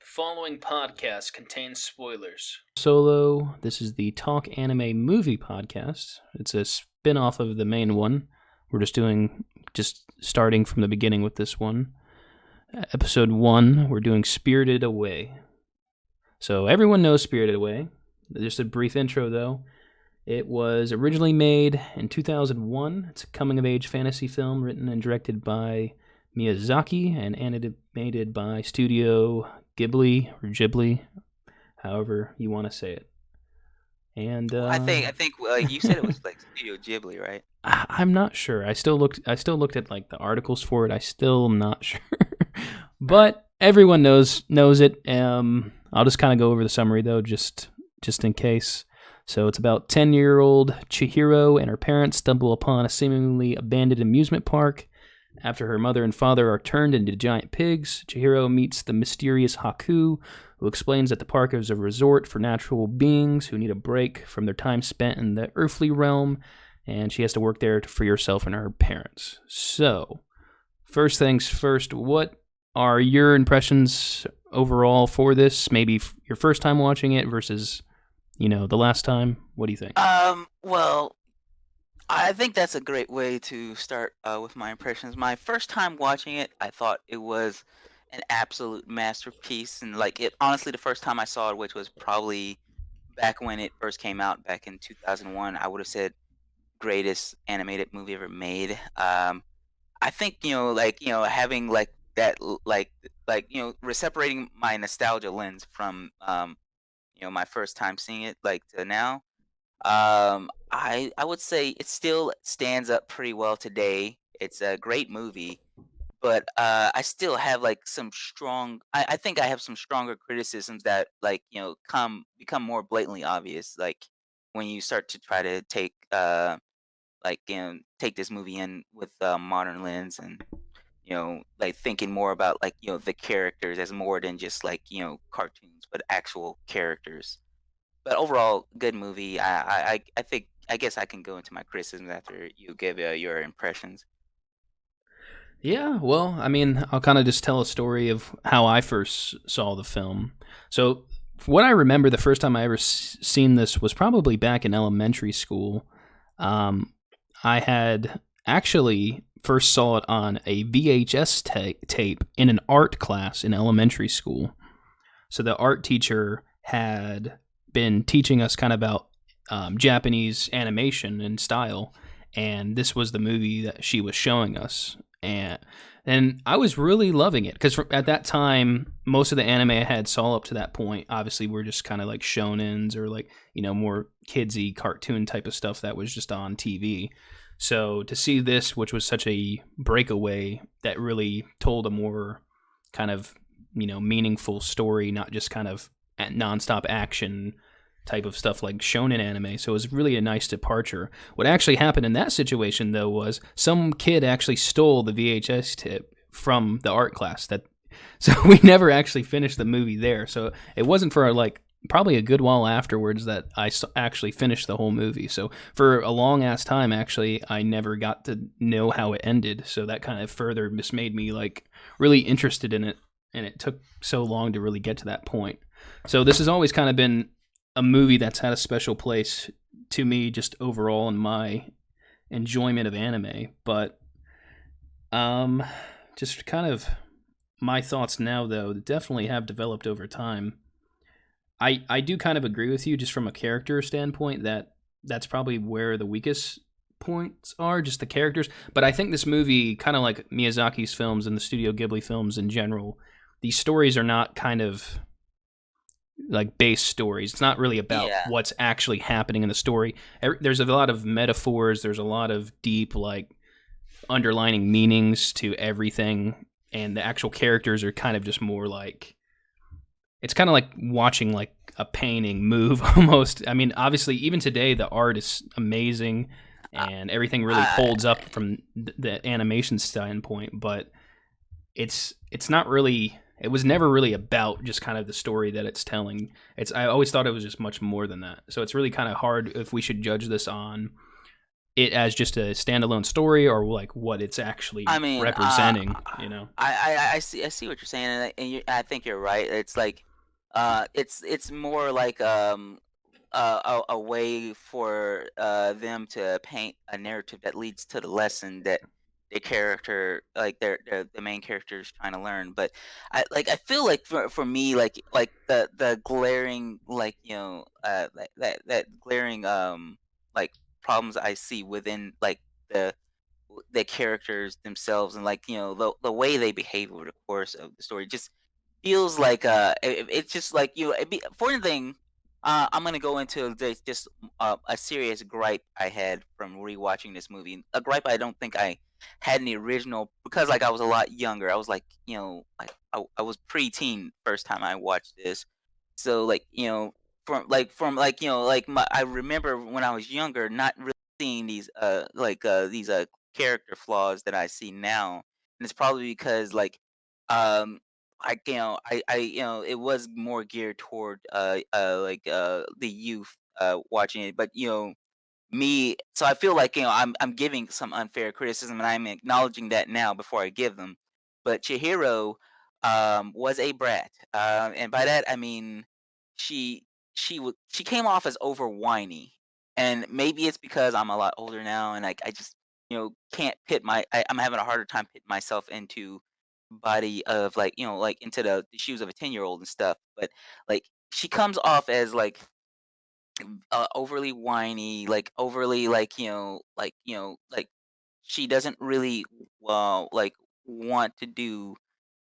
following podcast contains spoilers. Solo. This is the Talk Anime Movie Podcast. It's a spin-off of the main one. We're just starting from the beginning with this one. Episode 1, we're doing Spirited Away. So everyone knows Spirited Away. Just a brief intro, though. It was originally made in 2001. It's a coming-of-age fantasy film written and directed by Miyazaki and animated by Studio Ghibli, or Ghibli, however you want to say it. And I think you said it was like Studio Ghibli, right? I'm not sure. I still looked at like the articles for it. I still am not sure. But everyone knows it. I'll just kind of go over the summary though, just in case. So it's about 10-year-old Chihiro and her parents stumble upon a seemingly abandoned amusement park. After her mother and father are turned into giant pigs, Chihiro meets the mysterious Haku, who explains that the park is a resort for natural beings who need a break from their time spent in the earthly realm, and she has to work there for herself and her parents. So, first things first, what are your impressions overall for this? Maybe your first time watching it versus, the last time? What do you think? Well, I think that's a great way to start with my impressions. My first time watching it, I thought it was an absolute masterpiece, and honestly, the first time I saw it, which was probably back when it first came out, back in 2001, I would have said greatest animated movie ever made. I think having like that separating my nostalgia lens from my first time seeing it to now. I would say it still stands up pretty well today. It's a great movie, but I still have some strong. I think I have some stronger criticisms that become more blatantly obvious. Like when you start to try to take this movie in with a modern lens, and thinking more about the characters as more than just cartoons, but actual characters. But overall, good movie. I think I guess I can go into my criticisms after you give your impressions. Yeah, well, I mean, I'll kind of just tell a story of how I first saw the film. So, what I remember the first time I ever seen this was probably back in elementary school. I had actually first saw it on a VHS tape in an art class in elementary school. So the art teacher had been teaching us kind of about Japanese animation and style, and this was the movie that she was showing us. And I was really loving it because at that time, most of the anime I had saw up to that point obviously were just kind of like shonens or more kidsy cartoon type of stuff that was just on TV. So to see this, which was such a breakaway that really told a more kind of meaningful story, not just kind of nonstop action type of stuff like shonen anime. So it was really a nice departure. What actually happened in that situation, though, was some kid actually stole the VHS tip from the art class. So we never actually finished the movie there. So it wasn't for probably a good while afterwards that I actually finished the whole movie. So for a long ass time, actually, I never got to know how it ended. So that kind of further just made me really interested in it. And it took so long to really get to that point. So this has always kind of been a movie that's had a special place to me just overall in my enjoyment of anime. But just kind of my thoughts now, though, definitely have developed over time. I do kind of agree with you just from a character standpoint that's probably where the weakest points are, just the characters. But I think this movie, kind of like Miyazaki's films and the Studio Ghibli films in general, these stories are not kind of base stories. It's not really about what's actually happening in the story. There's a lot of metaphors. There's a lot of deep underlining meanings to everything, and the actual characters are kind of just more it's kind of like watching a painting move almost. I mean, obviously, even today, the art is amazing, and everything really holds up from the animation standpoint. But it's not really. It was never really about just kind of the story that it's telling. I always thought it was just much more than that. So it's really kind of hard if we should judge this on it as just a standalone story or like what it's actually I mean, representing, you know? I see what you're saying, I think you're right. It's like, it's more like a way for them to paint a narrative that leads to the lesson that the character, like the main character, is trying to learn. But I feel like for me, like the glaring, like, that glaring like problems I see within, like, the the characters themselves, and, like, the way they behave over the course of the story just feels like, it's just like, for anything, I'm gonna go into just a serious gripe I had from rewatching this movie. A gripe I don't think I had in the original, because, like, I was a lot younger. I was like, like, I was preteen first time I watched this. So, like, from like, I remember when I was younger not really seeing these character flaws that I see now. And it's probably because, like, um it was more geared toward the youth watching it. But me, so I feel like, I'm giving some unfair criticism, and I'm acknowledging that now before I give them. But Chihiro was a brat, and by that I mean she she came off as over whiny. And maybe it's because I'm a lot older now, and I just, can't pit I'm having a harder time pitting myself into body of, like, like, into the shoes of a 10-year-old and stuff. But, like, she comes off as, like, overly whiny, like, overly, like, like, she doesn't really, like, want to do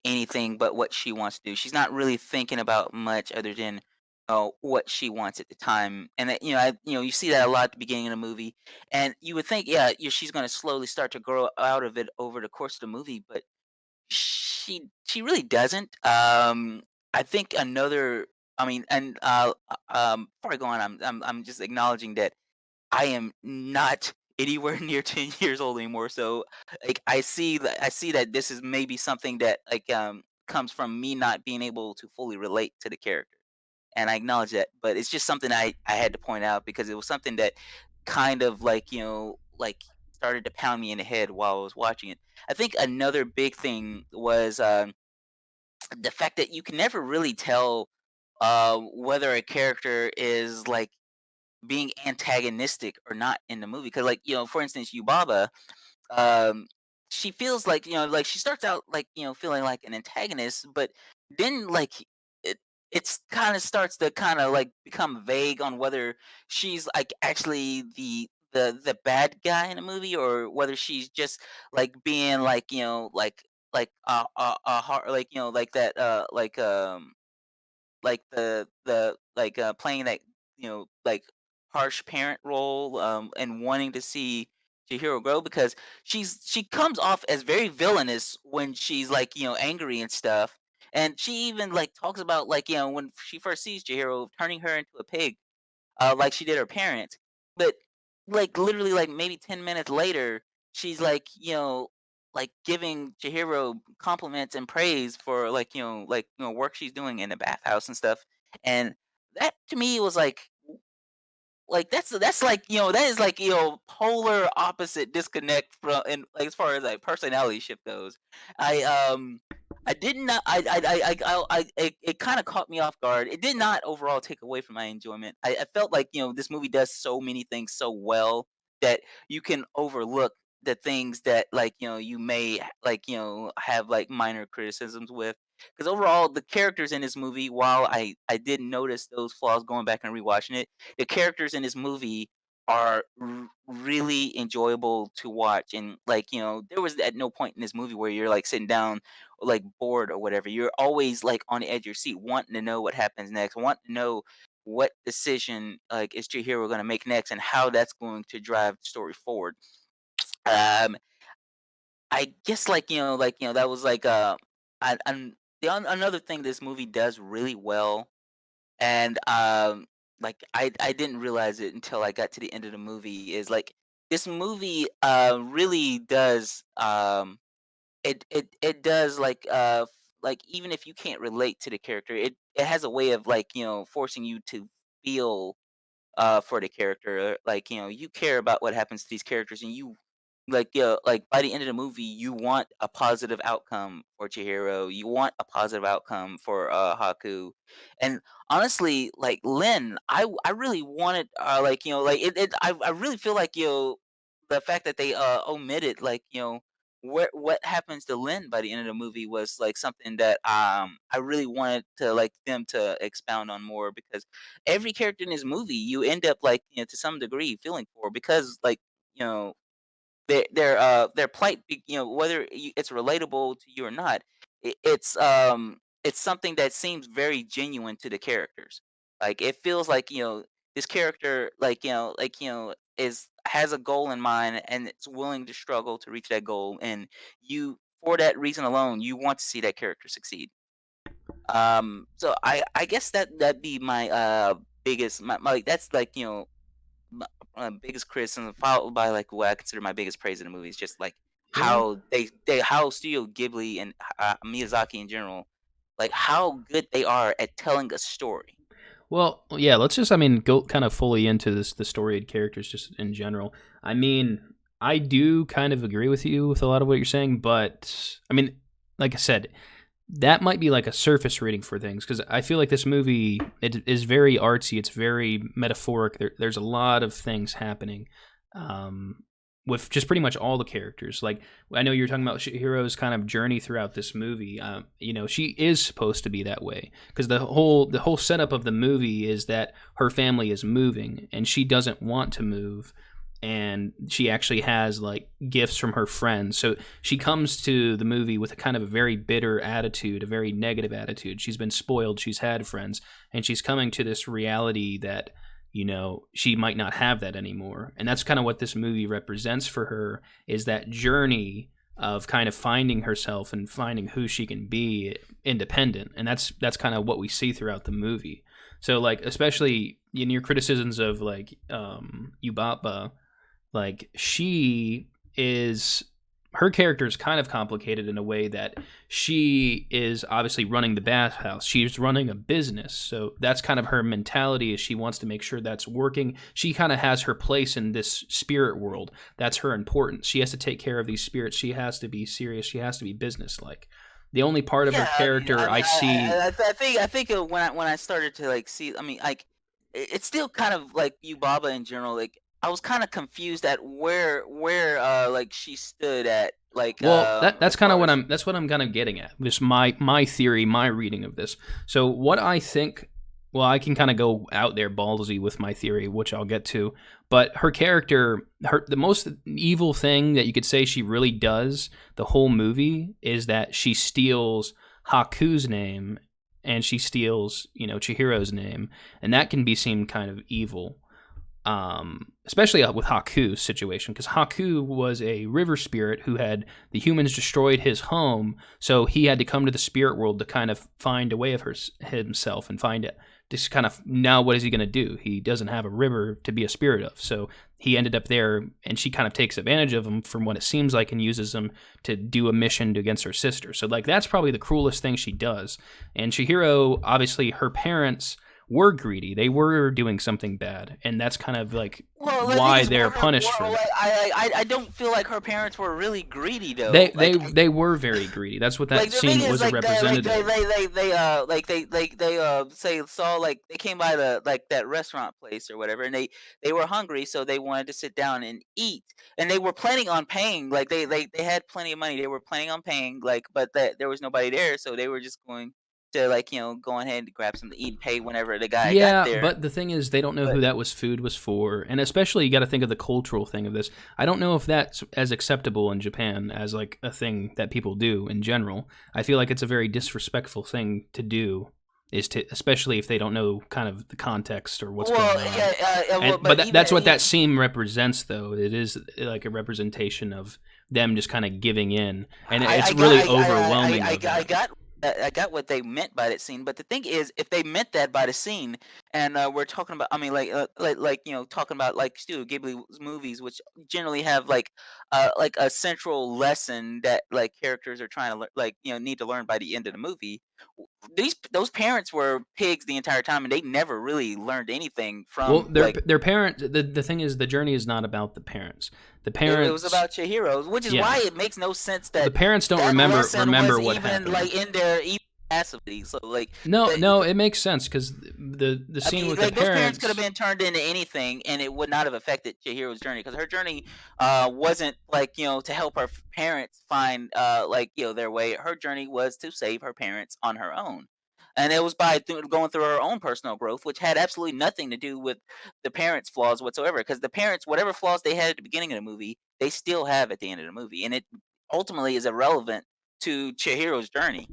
anything but what she wants to do. She's not really thinking about much other than what she wants at the time. And that, you see that a lot at the beginning of the movie. And you would think, yeah, she's going to slowly start to grow out of it over the course of the movie, but she really doesn't. I think another. I mean, and before I go on, I'm just acknowledging that I am not anywhere near 10 years old anymore. So, like, I see that this is maybe something that, like, comes from me not being able to fully relate to the character, and I acknowledge that. But it's just something I had to point out because it was something that kind of, like, like, started to pound me in the head while I was watching it. I think another big thing was, the fact that you can never really tell whether a character is, like, being antagonistic or not in the movie. Because, like, for instance, Yubaba, um, she feels like, like, she starts out, like, feeling like an antagonist, but then, like, it it's kind of starts to kind of, like, become vague on whether she's, like, actually the bad guy in the movie, or whether she's just, like, being, like, like, like that, like playing that, like, harsh parent role, and wanting to see Chihiro grow, because she comes off as very villainous when she's, like, angry and stuff. And she even, like, talks about, like, when she first sees Chihiro, turning her into a pig, like she did her parents. But, like, literally, like, maybe 10 minutes later, she's, like, like, giving Chihiro compliments and praise for, like, work she's doing in the bathhouse and stuff. And that to me was like, that's like, that is like, polar opposite disconnect from, and, like, as far as, like, personality shift goes. I I did not it kind of caught me off guard. It did not overall take away from my enjoyment. I felt like, this movie does so many things so well that you can overlook the things that, like, you may, like, have, like, minor criticisms with. Because overall, the characters in this movie, while I didn't notice those flaws going back and rewatching it, the characters in this movie are really enjoyable to watch. And, like, there was at no point in this movie where you're, like, sitting down, like, bored or whatever. You're always, like, on the edge of your seat, wanting to know what happens next, wanting to know what decision, like, is Chihiro going to make next, and how that's going to drive the story forward. um I guess, like, that was like, another thing this movie does really well. And, like, I didn't realize it until I got to the end of the movie, is, like, this movie really does, it does, like, like, even if you can't relate to the character, it has a way of, like, forcing you to feel for the character. Like, you care about what happens to these characters, and you like by the end of the movie, you want a positive outcome for Chihiro. You want a positive outcome for Haku, and honestly, like Lin, I really wanted like I really feel like the fact that they omitted like what happens to Lin by the end of the movie was like something that I really wanted to like them to expound on more, because every character in this movie you end up like to some degree feeling for, because like you know their plight, whether it's relatable to you or not, it's something that seems very genuine to the characters. Like it feels like this character is has a goal in mind and it's willing to struggle to reach that goal, and you for that reason alone you want to see that character succeed. So I guess that'd be my biggest like that's like my, biggest criticism, followed by like what I consider my biggest praise in the movie, is just like Yeah. how they how Studio Ghibli and Miyazaki in general, like how good they are at telling a story. Well, yeah, let's just, I mean, go kind of fully into this, the story and characters just in general. I mean, I do kind of agree with you with a lot of what you're saying, but I mean, like I said, that might be like a surface reading for things, because I feel like this movie, it is very artsy, it's very metaphoric. There's a lot of things happening. Um, with just pretty much all the characters. Like, I know you're talking about Hiro's kind of journey throughout this movie. She is supposed to be that way, because the whole setup of the movie is that her family is moving and she doesn't want to move, and she actually has like gifts from her friends. So she comes to the movie with a kind of a very bitter attitude, a very negative attitude. She's been spoiled, she's had friends, and she's coming to this reality that she might not have that anymore. And that's kind of what this movie represents for her, is that journey of kind of finding herself and finding who she can be independent. And that's kind of what we see throughout the movie. So like, especially in your criticisms of like Yubaba, like her character is kind of complicated in a way that she is obviously running the bathhouse. She's running a business. So that's kind of her mentality, is she wants to make sure that's working. She kind of has her place in this spirit world. That's her importance. She has to take care of these spirits. She has to be serious. She has to be business-like. The only part of her Yeah, character I see. I think when I started to like see, I mean, like it's still kind of like Yubaba in general. Like I was kind of confused at where like she stood at, like Well, that's as kind of far what as I'm kind of getting at. This my theory, my reading of this. So what I think, well, I can kind of go out there ballsy with my theory, which I'll get to. But her character, the most evil thing that you could say she really does the whole movie is that she steals Haku's name, and she steals Chihiro's name, and that can be seen kind of evil. Especially with Haku's situation, because Haku was a river spirit who had the humans destroyed his home, so he had to come to the spirit world to kind of find a way of himself and find it. Just kind of, now what is he going to do? He doesn't have a river to be a spirit of, so he ended up there, and she kind of takes advantage of him from what it seems like and uses him to do a mission against her sister. So like that's probably the cruelest thing she does. And Chihiro, obviously, her parents were greedy. They were doing something bad, and that's kind of like well, the thing why is, they're punished for that. I don't feel like her parents were really greedy They though. they they were very greedy. That's what Like that the thing scene is, was a like representative of. they say saw like they came by the like that restaurant place or whatever, and they were hungry, so they wanted to sit down and eat, and they were planning on paying. Like they had plenty of money. They were planning on paying, like, but that there was nobody there, so they were just going to like go ahead and grab something to eat and pay whenever the guy got Yeah, there. but the thing is, they don't know But who that was food was for, and especially you got to think of the cultural thing of this. I don't know if that's as acceptable in Japan as like a thing that people do in general. I feel like it's a very disrespectful thing to do, is to, especially if they don't know kind of the context or what's well, going on. yeah, well, And but that's what even that scene represents, though. It is like a representation of them just kind of giving in, and it's really overwhelming of I that. got I got what they meant by that scene, but the thing is, if they meant that by the scene, and we're talking about, I mean, like talking about like Studio Ghibli movies, which generally have like a central lesson that like characters are trying to like need to learn by the end of the movie. These those parents were pigs the entire time, and they never really learned anything Well, from their like. their parent. The thing is, the journey is not about the parents. The It was parents, about Chihiro's, which is yeah, why it makes no sense the that parents don't that remember lesson was remember what even like happened. in there even passively. So like No, the, no, it makes sense because the I scene mean, with the like those parents could have parents. been turned into anything, and it would not have affected Chihiro's journey because her journey wasn't like to help her parents find like their way. Her journey was to save her parents on her own, and it was by going through her own personal growth, which had absolutely nothing to do with the parents' flaws whatsoever. Because the parents, whatever flaws they had at the beginning of the movie, they still have at the end of the movie, and it ultimately is irrelevant to Chihiro's journey.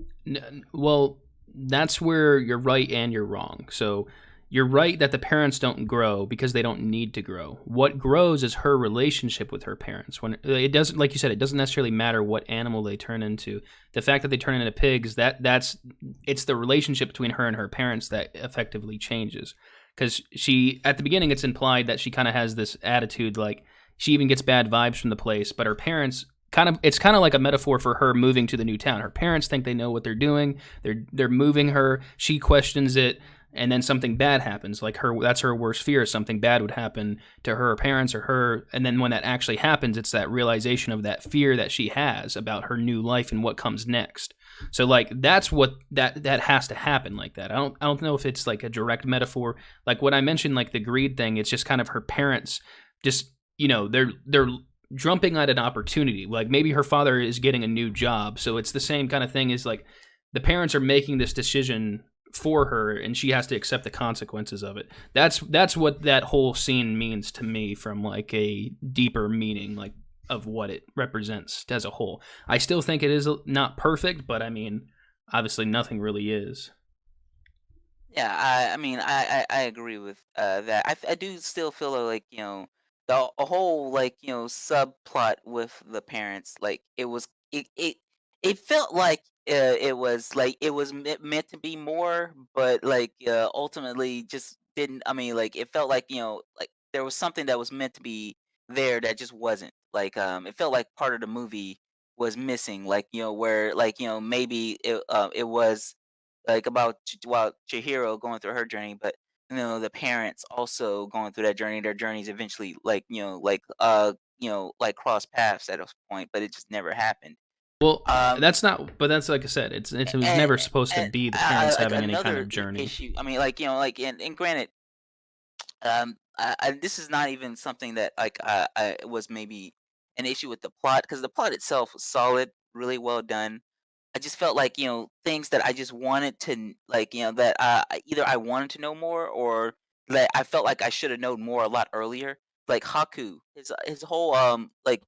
Well, that's where you're right and you're wrong. So you're right that the parents don't grow because they don't need to grow. What grows is her relationship with her parents. When it doesn't, like you said, it doesn't necessarily matter what animal they turn into. The fact that they turn into pigs, that's it's the relationship between her and her parents that effectively changes. Because she, at the beginning, it's implied that she kind of has this attitude, like she even gets bad vibes from the place, but her parents it's kind of like a metaphor for her moving to the new town. Her parents think they know what they're doing. They're moving her. She questions it, and then something bad happens. Like her, that's her worst fear. Something bad would happen to her parents or her, and then when that actually happens, it's that realization of that fear that she has about her new life and what comes next. So like that's what that has to happen like that. I don't know if it's like a direct metaphor. Like what I mentioned, like the greed thing. It's just kind of her parents just they're jumping at an opportunity. Like maybe her father is getting a new job, so it's the same kind of thing as like the parents are making this decision for her, and she has to accept the consequences of it. That's what that whole scene means to me from like a deeper meaning, like of what it represents as a whole. I still think it is not perfect, but I mean, obviously nothing really is. Yeah, I mean, I agree with that. I do still feel like the a whole like subplot with the parents, like it felt like it was meant to be more, but like ultimately just didn't. I mean, like it felt like like there was something that was meant to be there that just wasn't. Like it felt like part of the movie was missing. Like where like maybe it was like about well Chihiro going through her journey, but the parents also going through that journey. Their journeys eventually like like cross paths at a point, but it just never happened. Well, Um, that's not. But that's like I said. It was and never supposed to and be the parents like having any kind another of journey. issue. I mean, like like and granted, this is not even something that like I was maybe an issue with the plot because the plot itself was solid, really well done. I just felt like, things that I just wanted to like, that either I wanted to know more or that I felt like I should have known more a lot earlier. Like Haku, his whole like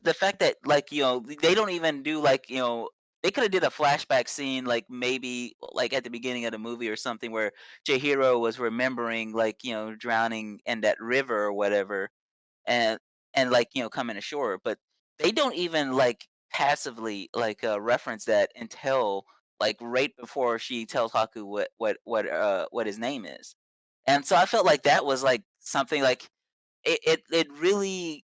the fact that like they don't even do like they could have did a flashback scene like maybe like at the beginning of the movie or something where Chihiro was remembering like drowning in that river or whatever and like coming ashore, but they don't even like passively like reference that until like right before she tells Haku what his name is. And so I felt like that was like something like it really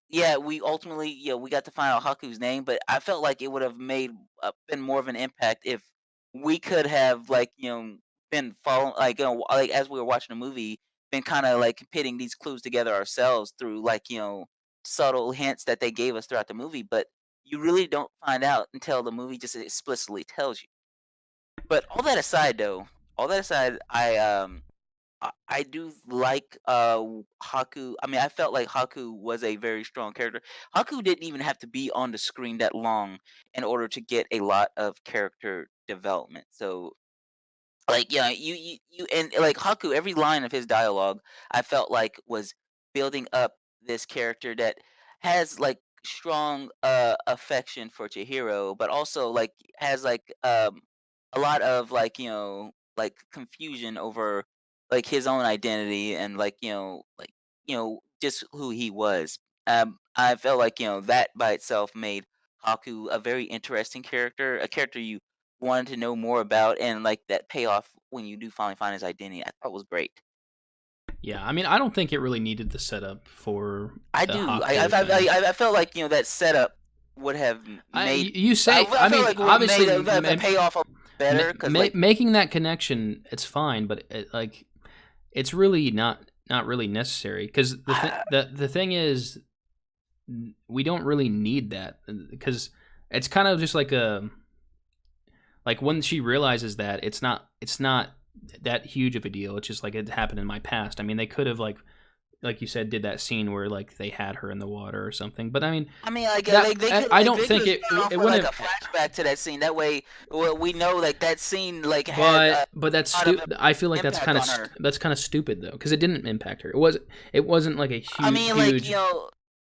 yeah, we ultimately we got to find out Haku's name, but I felt like it would have made been more of an impact if we could have like been following like like as we were watching the movie, been kind of like pitting these clues together ourselves through like subtle hints that they gave us throughout the movie, but you really don't find out until the movie just explicitly tells you. But all that aside though, all that aside, I do like Haku. I mean, I felt like Haku was a very strong character. Haku didn't even have to be on the screen that long in order to get a lot of character development. So like, yeah, you and like Haku, every line of his dialogue, I felt like was building up this character that has like strong affection for Chihiro, but also like has like a lot of like like confusion over like his own identity and like like just who he was. I felt like that by itself made Haku a very interesting character, a character you wanted to know more about, and like that payoff when you do finally find his identity, I thought was great. Yeah, I mean, I don't think it really needed the setup for I the do. Haku thing. I felt like that setup would have made. You say, I I felt mean, like it would have made obviously, the payoff a lot better because making that connection, it's fine, but like, it's really not really necessary because I, the thing is, we don't really need that because it's kind of just like a like when she realizes that it's not that huge of a deal. It's just like it happened in my past. I mean, they could have like you said, did that scene where like they had her in the water or something. But I mean, I mean, like that I don't they could think have it started off it with like wouldn't a have. flashback to that scene. That way, well, we know like that scene like had But that's a lot of I feel like impact on her. that's kind of stupid though because it didn't impact her. It wasn't like a I huge mean, like huge.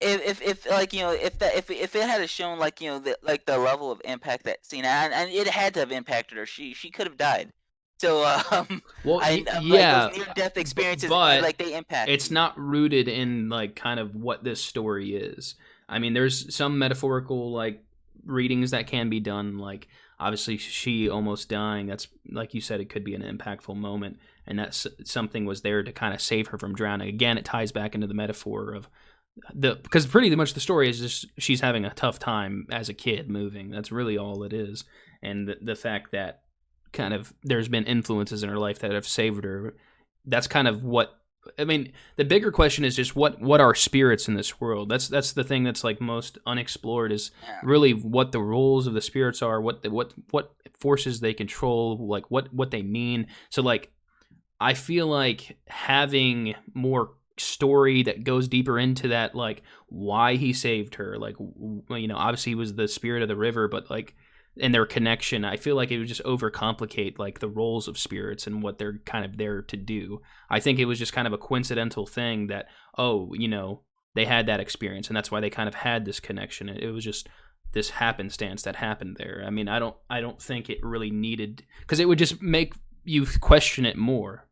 if like if it had shown like the level of impact that scene, and it had to have impacted her. She could have died. So Well, like those yeah, near death experiences, but like they impact it's you. not rooted in like kind of what this story is. I mean, there's some metaphorical like readings that can be done. Like obviously, she almost dying. That's like you said, it could be an impactful moment, and that's something was there to kind of save her from drowning. Again, it ties back into the metaphor of the because pretty much the story is just she's having a tough time as a kid moving. That's really all it is, and the fact that kind of there's been influences in her life that have saved her. That's kind of what I mean. The bigger question is just what are spirits in this world? That's the thing that's like most unexplored is Yeah. really what the roles of the spirits are, what forces they control, like what they mean. So like I feel like having more story that goes deeper into that, like why he saved her, like obviously he was the spirit of the river, but like and their connection, I feel like it would just overcomplicate like the roles of spirits and what they're kind of there to do. I think it was just kind of a coincidental thing that they had that experience and that's why they kind of had this connection. It was just this happenstance that happened there. I mean, I don't think it really needed because it would just make you question it more.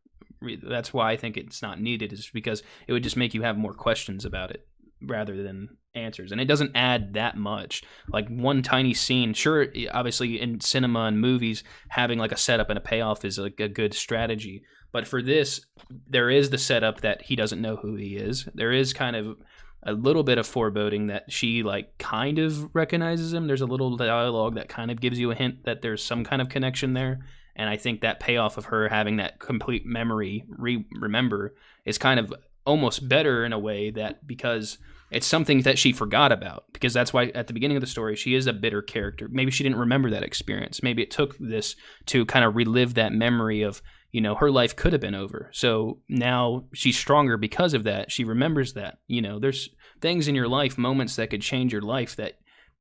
That's why I think it's not needed, is because it would just make you have more questions about it rather than answers. And it doesn't add that much. Like one tiny scene, sure, obviously in cinema and movies, having like a setup and a payoff is like a good strategy. But for this, there is the setup that he doesn't know who he is. There is kind of a little bit of foreboding that she like kind of recognizes him. There's a little dialogue that kind of gives you a hint that there's some kind of connection there. And I think that payoff of her having that complete memory remember is kind of almost better in a way, that because it's something that she forgot about, because that's why at the beginning of the story she is a bitter character. Maybe she didn't remember that experience. Maybe it took this to kind of relive that memory of her life could have been over. So now she's stronger because of that. She remembers that. There's things in your life, moments that could change your life that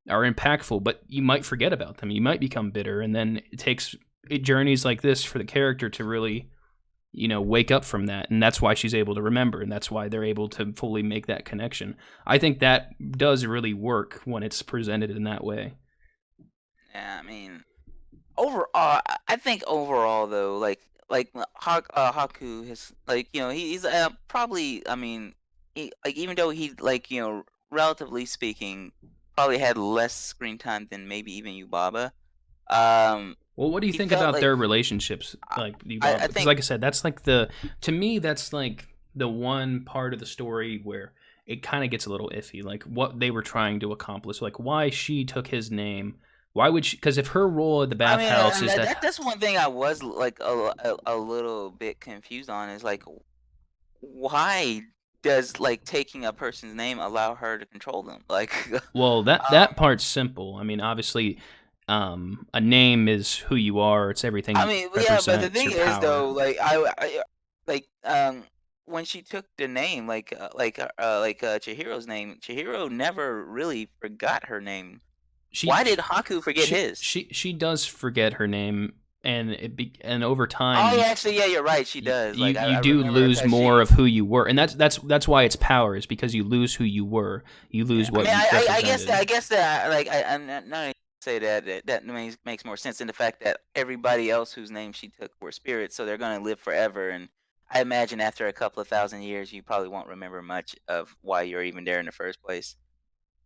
are impactful, but you might forget about them. You might become bitter, and then it takes journeys like this for the character to really wake up from that, and that's why she's able to remember, and that's why they're able to fully make that connection. I think that does really work when it's presented in that way. Yeah, I mean, overall, I think overall though, Haku has like he's probably, I mean, like even though he like relatively speaking probably had less screen time than maybe even Yubaba. Um, Well, what do you he think felt about like their relationships, like I because think like I said, that's like to me that's like the one part of the story where it kind of gets a little iffy, like what they were trying to accomplish, like why she took his name. Why would she? Because if her role at the I mean bathhouse is that, that's one thing I was like a little bit confused on is like why does like taking a person's name allow her to control them? Like, well, that part's simple. I mean, obviously, a name is who you are. It's everything I it mean, yeah, but the represents, thing your is power. though, like like when she took the name, Chihiro's name, Chihiro never really forgot her name. She Why did Haku forget she his? she does forget her name, and and over time Oh yeah, actually, yeah, you're right. She does. Like you I do remember lose because more she. of who you were, and that's why it's power, is because you lose who you were, you Yeah, lose I what mean, you represented. I guess that like I'm not gonna say that makes more sense in the fact that everybody else whose name she took were spirits, so they're gonna live forever. And I imagine after a couple of thousand years, you probably won't remember much of why you're even there in the first place.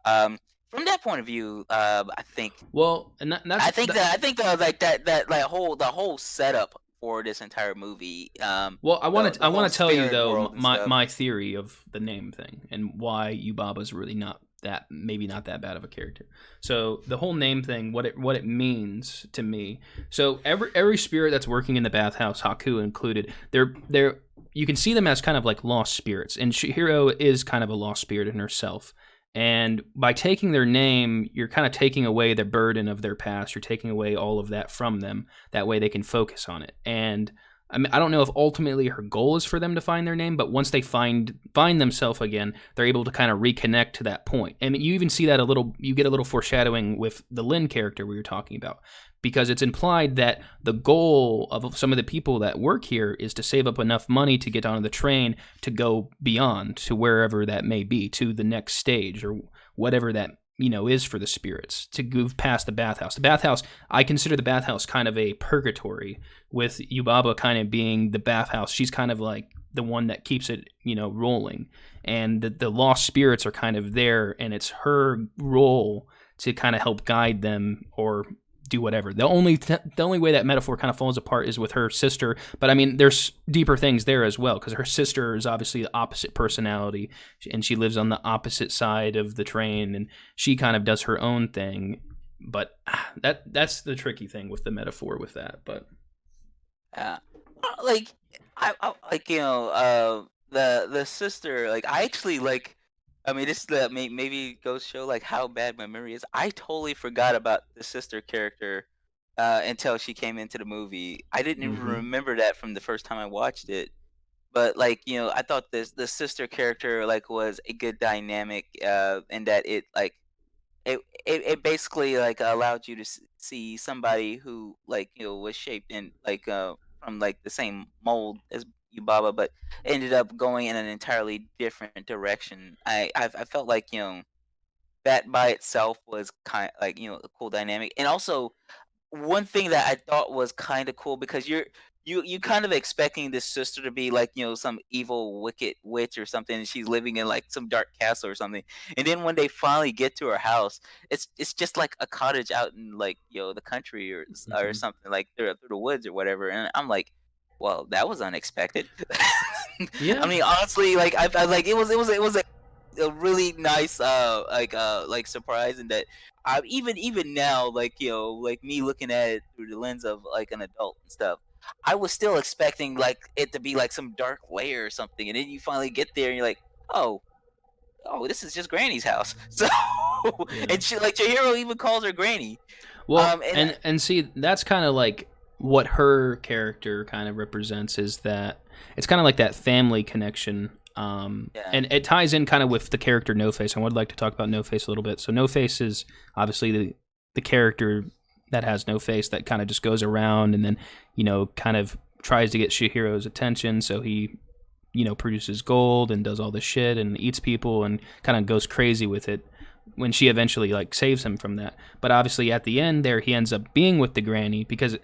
Um, from that point of view, I think Well, and I think the whole setup for this entire movie, well, the I whole want to tell you spirit though world and my stuff. my theory of the name thing and why Yubaba's really not that, maybe not that bad of a character. So the whole name thing, what it means to me. So every spirit that's working in the bathhouse, Haku included, they're you can see them as kind of like lost spirits, and Shihiro is kind of a lost spirit in herself. And by taking their name, you're kind of taking away the burden of their past. You're taking away all of that from them. That way they can focus on it. And I mean, I don't know if ultimately her goal is for them to find their name, but once they find themselves again, they're able to kind of reconnect to that point. And you even see that a little. You get a little foreshadowing with the Lin character we were talking about, because it's implied that the goal of some of the people that work here is to save up enough money to get onto the train to go beyond, to wherever that may be, to the next stage or whatever that is for the spirits, to move past the bathhouse. The bathhouse, I consider the bathhouse kind of a purgatory, with Yubaba kind of being the bathhouse. She's kind of like the one that keeps it, rolling. And the lost spirits are kind of there, and it's her role to kind of help guide them or do whatever. The only way that metaphor kind of falls apart is with her sister, but I mean, there's deeper things there as well, because her sister is obviously the opposite personality, and she lives on the opposite side of the train, and she kind of does her own thing. But that's the tricky thing with the metaphor with that. But Yeah, like I like the sister. Like I actually like. I mean, this maybe goes to show like how bad my memory is. I totally forgot about the sister character until she came into the movie. I didn't even mm-hmm. remember that from the first time I watched it. But like I thought the sister character like was a good dynamic in that it like it basically like allowed you to see somebody who like was shaped in like from like the same mold as Yubaba, but ended up going in an entirely different direction. I felt like that by itself was kind like a cool dynamic, and also one thing that I thought was kind of cool because you kind of expecting this sister to be like some evil wicked witch or something, and she's living in like some dark castle or something. And then when they finally get to her house, it's just like a cottage out in like the country or Mm-hmm. something like through the woods or whatever. And I'm like, well, that was unexpected. I Yeah. mean, honestly, like I like it was a really nice like surprise, and that I even now like like me looking at it through the lens of like an adult and stuff, I was still expecting like it to be like some dark lair or something, and then you finally get there and you're like, oh, this is just Granny's house. So Yeah. and she like Chihiro even calls her Granny. Well, And and see, that's kind of like what her character kind of represents, is that it's kind of like that family connection. yeah, And it ties in kind of with the character No Face. I would like to talk about No Face a little bit. So No Face is obviously the character that has no face, that kind of just goes around and then kind of tries to get Shihiro's attention. So he produces gold and does all this shit and eats people and kind of goes crazy with it when she eventually like saves him from that. But obviously at the end there, he ends up being with the granny, because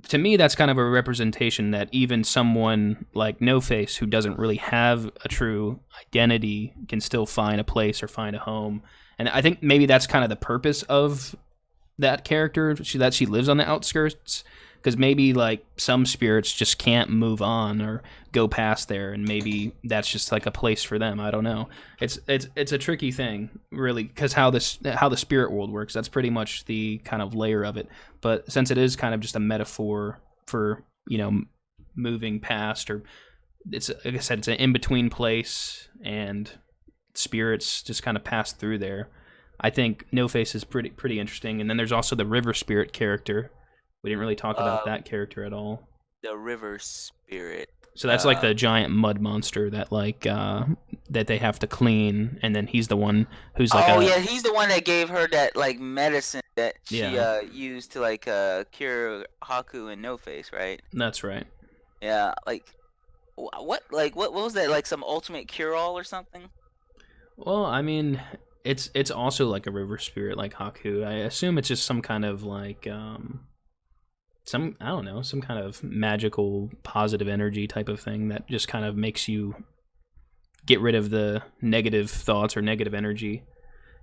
to me that's kind of a representation that even someone like No Face, who doesn't really have a true identity, can still find a place or find a home. And I think maybe that's kind of the purpose of that character, that she lives on the outskirts, because maybe like some spirits just can't move on or go past there, and maybe that's just like a place for them. I don't know. It's a tricky thing, really, because how the spirit world works. That's pretty much the kind of layer of it. But since it is kind of just a metaphor for moving past, or it's like I said, it's an in between place, and spirits just kind of pass through there. I think No Face is pretty interesting, and then there's also the river spirit character. We didn't really talk about um, that character at all. the river spirit. So that's like Um, the giant mud monster that that they have to clean, and then he's the one who's like Oh a yeah, he's the one that gave her that like medicine that she yeah, used to like cure Haku and No Face, right? that's right. Yeah, like what was that, like some ultimate cure all or something? Well, I mean, it's also like a river spirit like Haku. I assume it's just some kind of like some, I don't know, some kind of magical positive energy type of thing that just kind of makes you get rid of the negative thoughts or negative energy.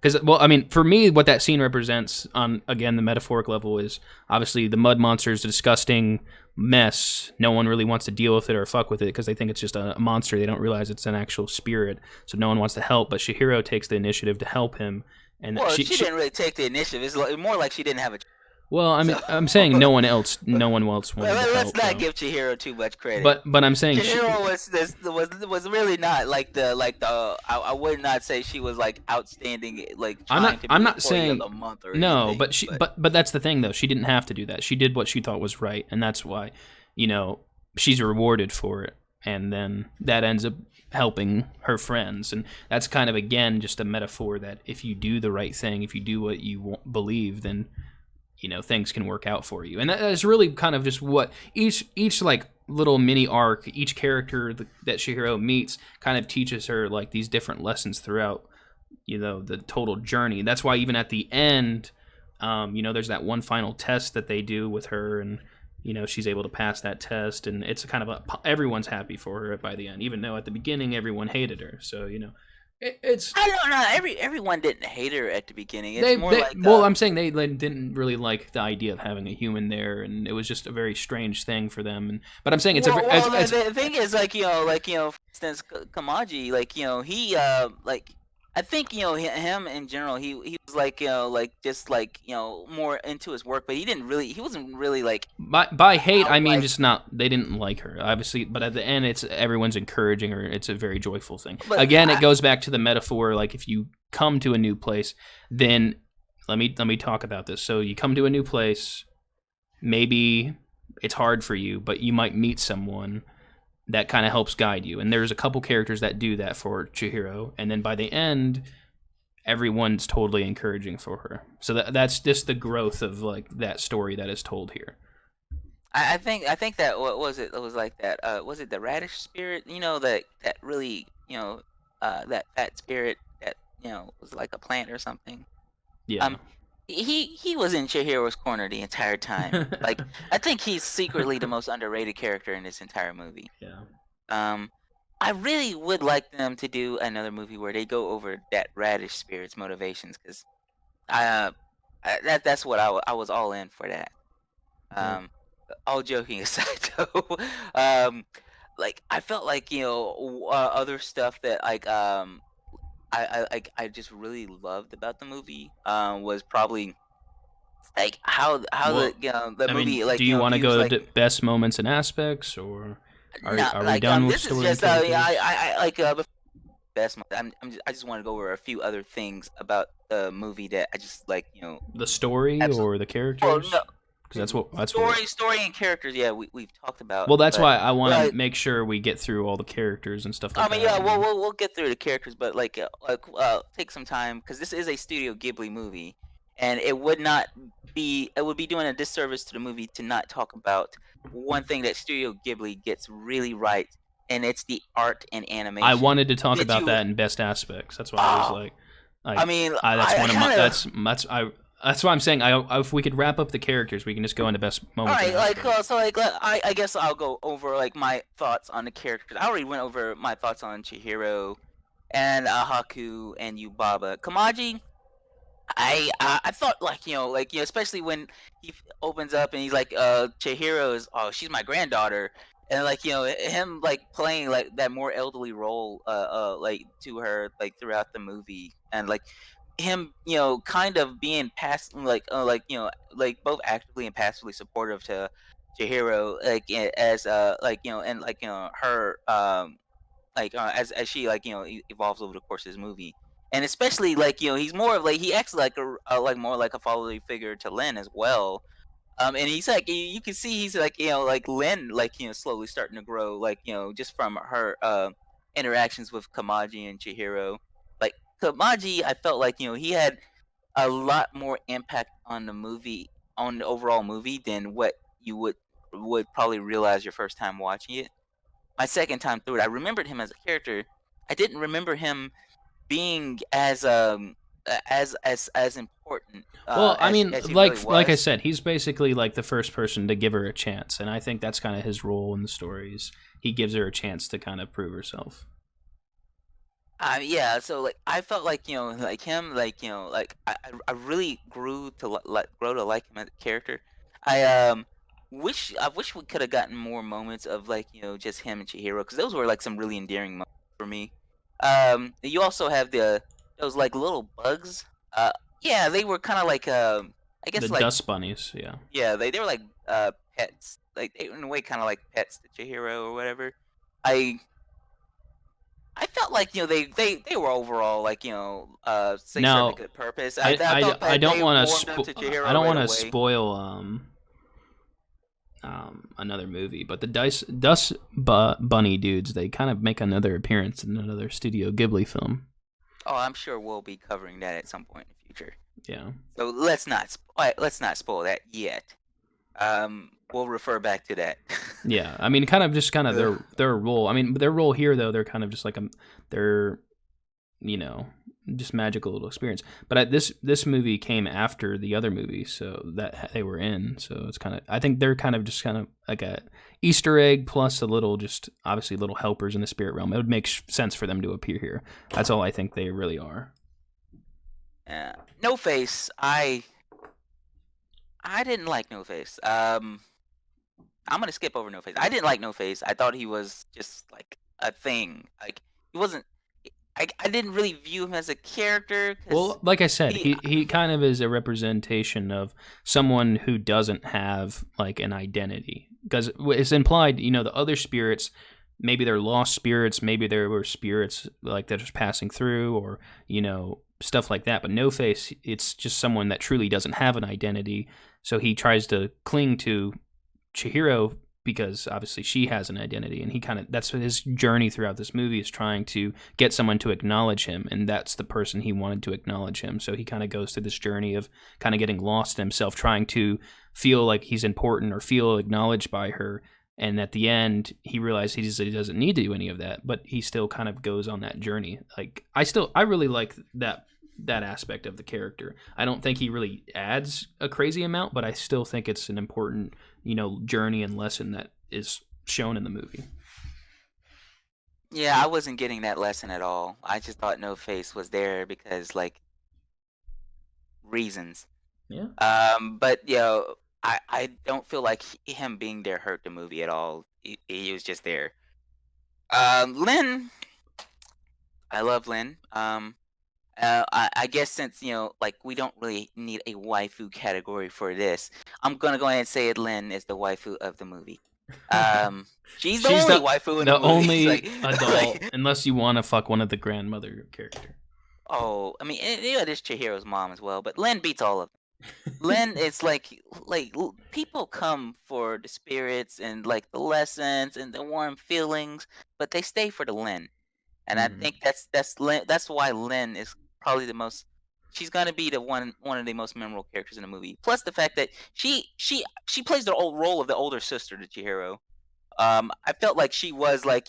Because, well, I mean, for me, what that scene represents on, again, the metaphoric level is obviously the mud monster is a disgusting mess. No one really wants to deal with it or fuck with it because they think it's just a monster. They don't realize it's an actual spirit, so no one wants to help. But Chihiro takes the initiative to help him. And Well, she didn't really take the initiative. It's more like she didn't have a. well, I mean, So- I'm saying no one else wanted to Let's help. not though. give Chihiro too much credit. But I'm saying Chihiro was really not like the I would not say she was like outstanding like trying to be I'm not employee saying of the month or no, anything, but that's the thing though. She didn't have to do that. She did what she thought was right, and that's why, she's rewarded for it, and then that ends up helping her friends, and that's kind of again just a metaphor that if you do the right thing, if you do what you believe, then things can work out for you. And that is really kind of just what each like little mini arc, each character that Chihiro meets kind of teaches her like these different lessons throughout the total journey. That's why even at the end, there's that one final test that they do with her, and she's able to pass that test, and it's kind of everyone's happy for her by the end, even though at the beginning everyone hated her. So it's I don't know. Everyone didn't hate her at the beginning. It's I'm saying they didn't really like the idea of having a human there, and it was just a very strange thing for them. But I'm saying the thing is for instance, Kamaji, he I think him in general he was more into his work, but he wasn't really like by hate I mean just not they didn't like her obviously, but at the end it's everyone's encouraging her. It's a very joyful thing. But again, it goes back to the metaphor, like if you come to a new place, then let me talk about this. So you come to a new place, maybe it's hard for you, but you might meet someone that kind of helps guide you. And there's a couple characters that do that for Chihiro. And then by the end, everyone's totally encouraging for her. So that's just the growth of like that story that is told here. I think that what was it? It was like that. Was it the radish spirit? That really that fat spirit that was like a plant or something. Yeah. He was in Chihiro's corner the entire time. Like I think he's secretly the most underrated character in this entire movie. Yeah. I really would like them to do another movie where they go over that radish spirit's motivations, because that's what I was all in for that. All joking aside, though, like I felt like other stuff that like I just really loved about the movie was probably like how the movie like do you want to go like, to best moments and aspects, or are we like, done with this story? Is just I like best. I just want to go over a few other things about the movie that I just like the story or the characters. Oh, no. Because that's story and characters. Yeah, we've talked about. Well, that's why I want to make sure we get through all the characters and stuff like that. I mean, yeah, we'll get through the characters, but take some time, because this is a Studio Ghibli movie, and it would be doing a disservice to the movie to not talk about one thing that Studio Ghibli gets really right, and it's the art and animation. I wanted to talk about that in best aspects. That's why I was like, that's why I'm saying if we could wrap up the characters, we can just go into best moments. All right, I guess I'll go over like my thoughts on the characters. I already went over my thoughts on Chihiro and Haku and Yubaba. Kamaji, I thought especially when he opens up and he's like Chihiro is she's my granddaughter, and him like playing like that more elderly role like to her like throughout the movie, and like him kind of being both actively and passively supportive to Chihiro, like as her as she evolves over the course of this movie. And especially he's more of he acts like more like a fatherly figure to Lin as well. And he's like you can see he's Lin slowly starting to grow just from her interactions with Kamaji and Chihiro. Like Kamaji, I felt like he had a lot more impact on the overall movie than what you would probably realize your first time watching it. My second time through it, I remembered him as a character. I didn't remember him being as important. Well, I mean, as like I said, he's basically like the first person to give her a chance, and I think that's kind of his role in the stories. He gives her a chance to kind of prove herself. Yeah, so like I felt like like him, like like I really grew to grow to like him as a character. I I wish we could have gotten more moments of like just him and Chihiro because those were like some really endearing moments for me. You also have those like little bugs. Uh, yeah, they were kind of like I The guess like dust bunnies, yeah. yeah, they were like pets, like they were in a way kind of like pets to Chihiro or whatever. I I felt like they were overall like they served a Now, good purpose. I I, thought I that don't they want to warmed up to I Chihiro don't right want to away. spoil another movie, but the bunny dudes, they kind of make another appearance in another Studio Ghibli film. Oh, I'm sure we'll be covering that at some point in the future. Yeah. So let's not spoil that yet. We'll refer back to that. Yeah, I mean, kind of Ugh. their role. I mean, their role here though, they're kind of just like they're you know just magical little experience. But this movie came after the other movie, so that they were in. So it's kind of I think they're kind of just kind of like a Easter egg plus a little just obviously little helpers in the spirit realm. It would make sense for them to appear here. That's all I think they really are. No Face. I didn't like No Face. I'm gonna skip over No Face. I didn't like No Face. I thought he was just like a thing. Like he wasn't. I didn't really view him as a character because Well, like I said, he. he kind of is a representation of someone who doesn't have like an identity because it's implied, the other spirits, maybe they're lost spirits, maybe there were spirits like that are passing through, or stuff like that. But No Face, it's just someone that truly doesn't have an identity, so he tries to cling to Chihiro because obviously she has an identity, and he kind of that's what his journey throughout this movie is, trying to get someone to acknowledge him, and that's the person he wanted to acknowledge him. So he kind of goes through this journey of kind of getting lost in himself, trying to feel like he's important or feel acknowledged by her. And at the end, he realizes he doesn't need to do any of that, but he still kind of goes on that journey. Like I really like that aspect of the character. I don't think he really adds a crazy amount, but I still think it's an important, journey and lesson that is shown in the movie. Yeah, I wasn't getting that lesson at all. I just thought No Face was there because like reasons. Yeah. But I don't feel like him being there hurt the movie at all. He was just there. Lynn, I love Lynn. I guess since like we don't really need a waifu category for this, I'm gonna go ahead and say it. Lynn is the waifu of the movie. She's the She's only waifu in the the movie. It's only like, adult, like, unless you want to fuck one of the grandmother character. oh, I mean, there's Chihiro's mom as well, but Lynn beats all of them. Lynn is people come for the spirits and like the lessons and the warm feelings, but they stay for the Lynn. And I Mhm. think that's why Lynn is probably the most. She's gonna be the one of the most memorable characters in the movie. Plus the fact that she plays the old role of the older sister to Chihiro. I felt like she was like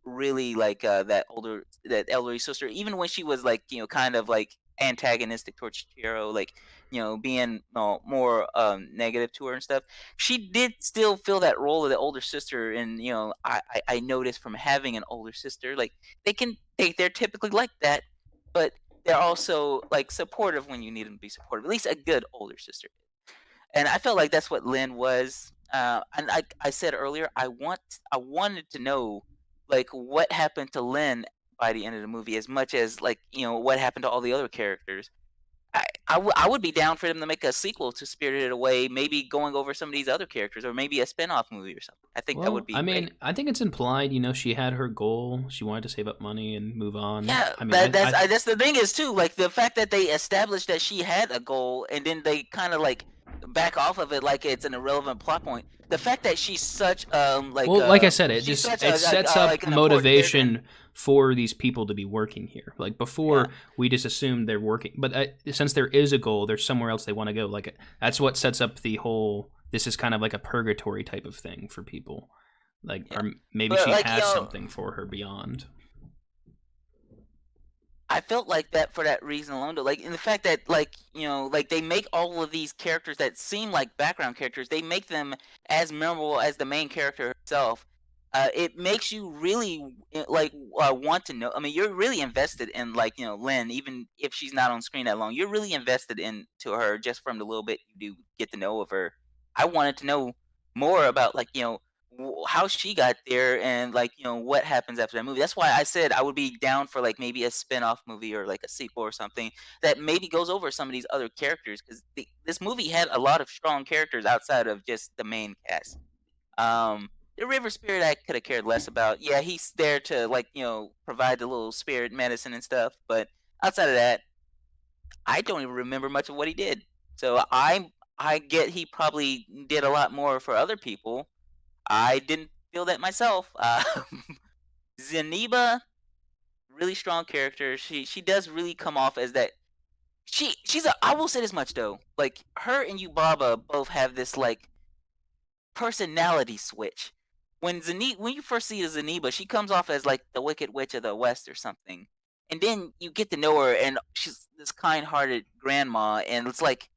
really like that elderly sister, even when she was like kind of like antagonistic towards Chihiro, like being more negative to her and stuff. She did still fill that role of the older sister, and I noticed from having an older sister, like they're typically like that, but they're also like supportive when you need them to be supportive. At least a good older sister. And I felt like that's what Lynn was. And I said earlier, I wanted to know like what happened to Lynn by the end of the movie, as much as like what happened to all the other characters. I would be down for them to make a sequel to Spirited Away, maybe going over some of these other characters, or maybe a spin-off movie or something. I think that would Well, be I great. mean, I think it's implied, she had her goal. She wanted to save up money and move on. Yeah, I mean, that's the thing is too, like the fact that they established that she had a goal and then they kind of like back off of it like it's an irrelevant plot point. The fact that she's such well, like I said, she's such it sets up like an important character. motivation for these people to be working here. Like Yeah, before, we just assumed they're working, but since there is a goal, there's somewhere else they want to go. Like that's what sets up the whole. This is kind of like a purgatory type of thing for people. Like, yeah. or maybe But she like has something for her beyond. I felt like that for that reason alone. Though, like in the fact that like like they make all of these characters that seem like background characters, they make them as memorable as the main character herself. it makes you really want to know. I mean, you're really invested in like Lynn, even if she's not on screen that long. You're really invested into her just from the little bit you do get to know of her. I wanted to know more about like how she got there and like what happens after that movie. That's why I said I would be down for like maybe a spin-off movie or like a sequel or something that maybe goes over some of these other characters because this movie had a lot of strong characters outside of just the main cast. The river spirit I could have cared less about. Yeah, he's there to like provide the little spirit medicine and stuff, but outside of that, I don't even remember much of what he did. So I get he probably did a lot more for other people. I didn't feel that myself. Zeniba, really strong character. She does really come off as that. She's a. I will say this much though. Like her and Yubaba both have this like personality switch. When you first see Zeniba, she comes off as like the Wicked Witch of the West or something, and then you get to know her, and she's this kind-hearted grandma, and it's like,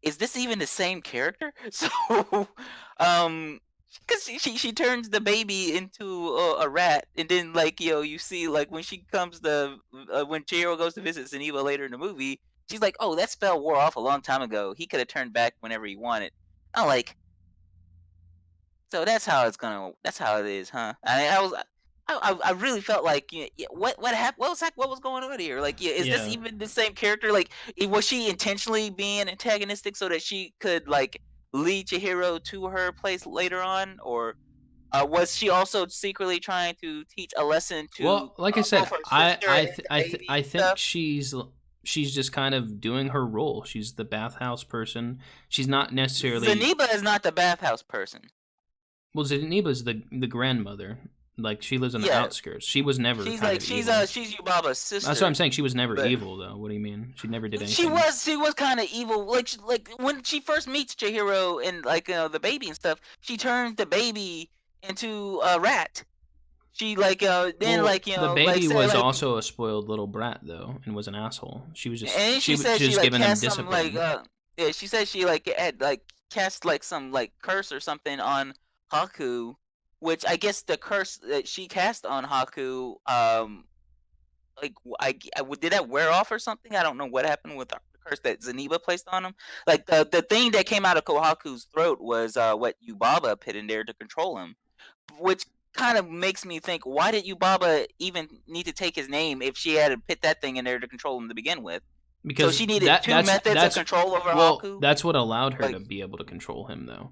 is this even the same character? So, um, because she turns the baby into a rat, and then like you see like when she comes to when Chihiro goes to visit Zeniba later in the movie, she's like, oh, that spell wore off a long time ago. He could have turned back whenever he wanted. I'm like, so that's how it's gonna. That's how it is, huh? I really felt like what happened? What was going on here? Like, is this Yeah. even the same character? Like, was she intentionally being antagonistic so that she could like lead Chihiro to her place later on, or was she also secretly trying to teach a lesson to Well, like I said, both her sister and the I baby and think stuff? she's just kind of doing her role. She's the bathhouse person. She's not necessarily. Zeniba is not the bathhouse person. Well, Zeniba's the grandmother. Like she lives on the Yeah, outskirts. She was never she's kind like of evil. she's Yubaba's That's what I'm sister, saying. She was never but evil, though. What do you mean? She never did she anything. was she was kind of evil. Like when she first meets Chihiro and like the baby and stuff, she turns the baby into a rat. She like then Well, like the like baby say was like also a spoiled little brat, though, and was an asshole. She was and just then she said she she was like giving them cast some like discipline. yeah, she said she like had like cast like some like curse or something on Haku, which I guess the curse that she cast on Haku like did that wear off or something? I don't know what happened with the curse that Zeniba placed on him. Like the thing that came out of Kohaku's throat was what Yubaba put in there to control him, which kind of makes me think, why did Yubaba even need to take his name if she had to put that thing in there to control him to begin with? So Because she needed two methods of that's control over well, Haku. that's what allowed her Like to be able to control him, though.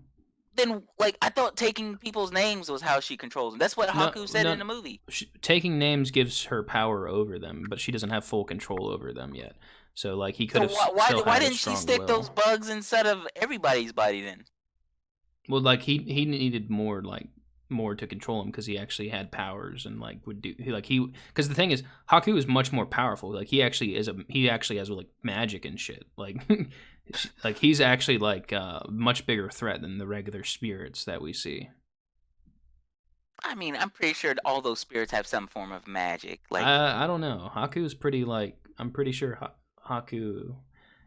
then, like I thought taking people's names was how she controls them. That's what No, Haku said in no. the movie. Taking names gives her power over them, but she doesn't have full control over them yet. So, like, he could So have still why had a didn't she strong stick those will. bugs inside of everybody's body then? Well, like he needed more more to control him because he actually had powers and like would do he because the thing is Haku is much more powerful. Like he actually has like magic and shit. Like like he's actually like a much bigger threat than the regular spirits that we see. I mean, I'm pretty sure all those spirits have some form of magic. Like, I don't know. Haku's pretty like I'm pretty sure Haku,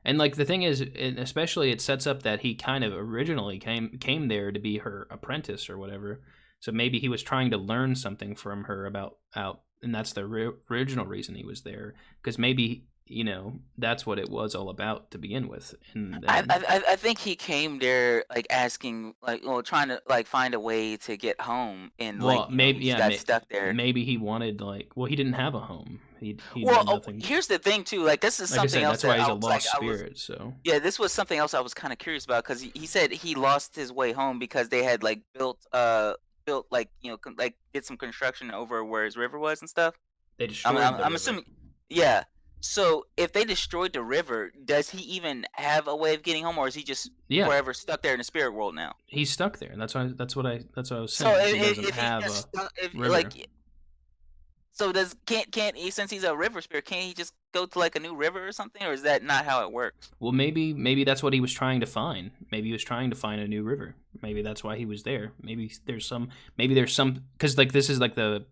and like the thing is, especially it sets up that he kind of originally came there to be her apprentice or whatever. So maybe he was trying to learn something from her about out, and that's the original reason he was there. Because maybe that's what it was all about to begin with, and then I think he came there like asking like well trying to like find a way to get home and like well he maybe just yeah got stuck there. maybe he wanted like well he didn't have a home. He Well, did nothing. here's the thing too. Like this is Like I something said, else that's why that he's I a was like lost I was spirit. So. yeah. This was something else I was kind of curious about because he said he lost his way home because they had like built like like did some construction over where his river was and stuff. They destroyed the I'm river. assuming yeah. So if they destroyed the river, does he even have a way of getting home, or is he just Yeah, forever stuck there in the spirit world now? he's stuck there. That's what I was So saying. He doesn't if he have just a stuck, if river. like so does can't he since he's a river spirit can't he just go to like a new river or something, or is that not how it works? Well, maybe that's what he was trying to find. Maybe he was trying to find a new river. Maybe that's why he was there. Maybe there's some because like this is like the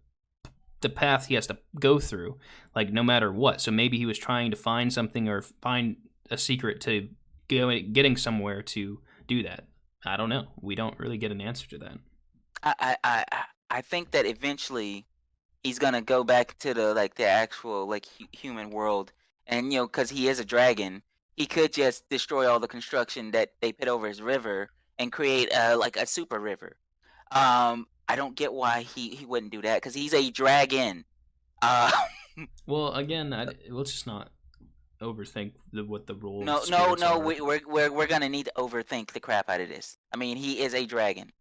path he has to go through, like no matter what. So maybe he was trying to find something or find a secret to getting somewhere to do that. I don't know. We don't really get an answer to that. I think that eventually he's gonna go back to the actual human world, and because he is a dragon, he could just destroy all the construction that they put over his river and create a super river. I don't get why he wouldn't do that because he's a dragon. Uh, Well, again, let's just not overthink what the role of no, no, spirits no. are. We're gonna need to overthink the crap out of this. I mean, he is a dragon.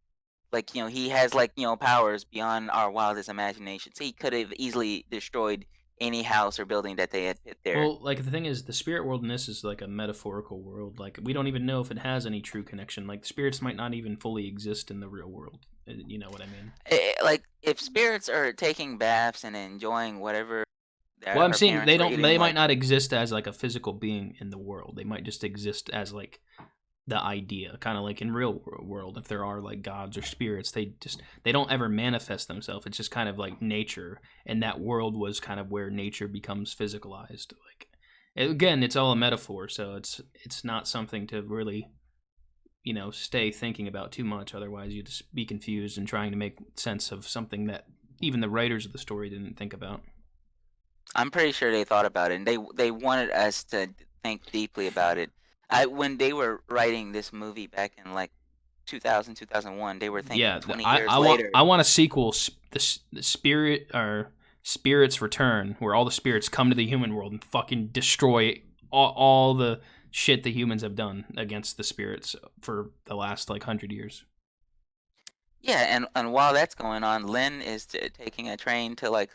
Like, he has powers beyond our wildest imaginations. He could have easily destroyed any house or building that they had put there. Well, like the thing is, the spirit world in this is like a metaphorical world. Like we don't even know if it has any true connection. Like spirits might not even fully exist in the real world. You know what I mean? Like, if spirits are taking baths and enjoying whatever Well, I'm our saying parents they were don't. eating, They might like, not exist as like a physical being in the world. They might just exist as like the idea, kind of like in real world. If there are like gods or spirits, they don't ever manifest themselves. It's just kind of like nature, and that world was kind of where nature becomes physicalized. Like again, it's all a metaphor, so it's not something to really stay thinking about too much. Otherwise, you just be confused and trying to make sense of something that even the writers of the story didn't think about. I'm pretty sure they thought about it, and they wanted us to think deeply about it. When they were writing this movie back in like 2000, 2001, they were thinking Yeah, 20 I, years I want later. I want a sequel, the spirit or spirits return, where all the spirits come to the human world and fucking destroy all the shit the humans have done against the spirits for the last like 100 years. Yeah, and while that's going on, Lynn is taking a train to like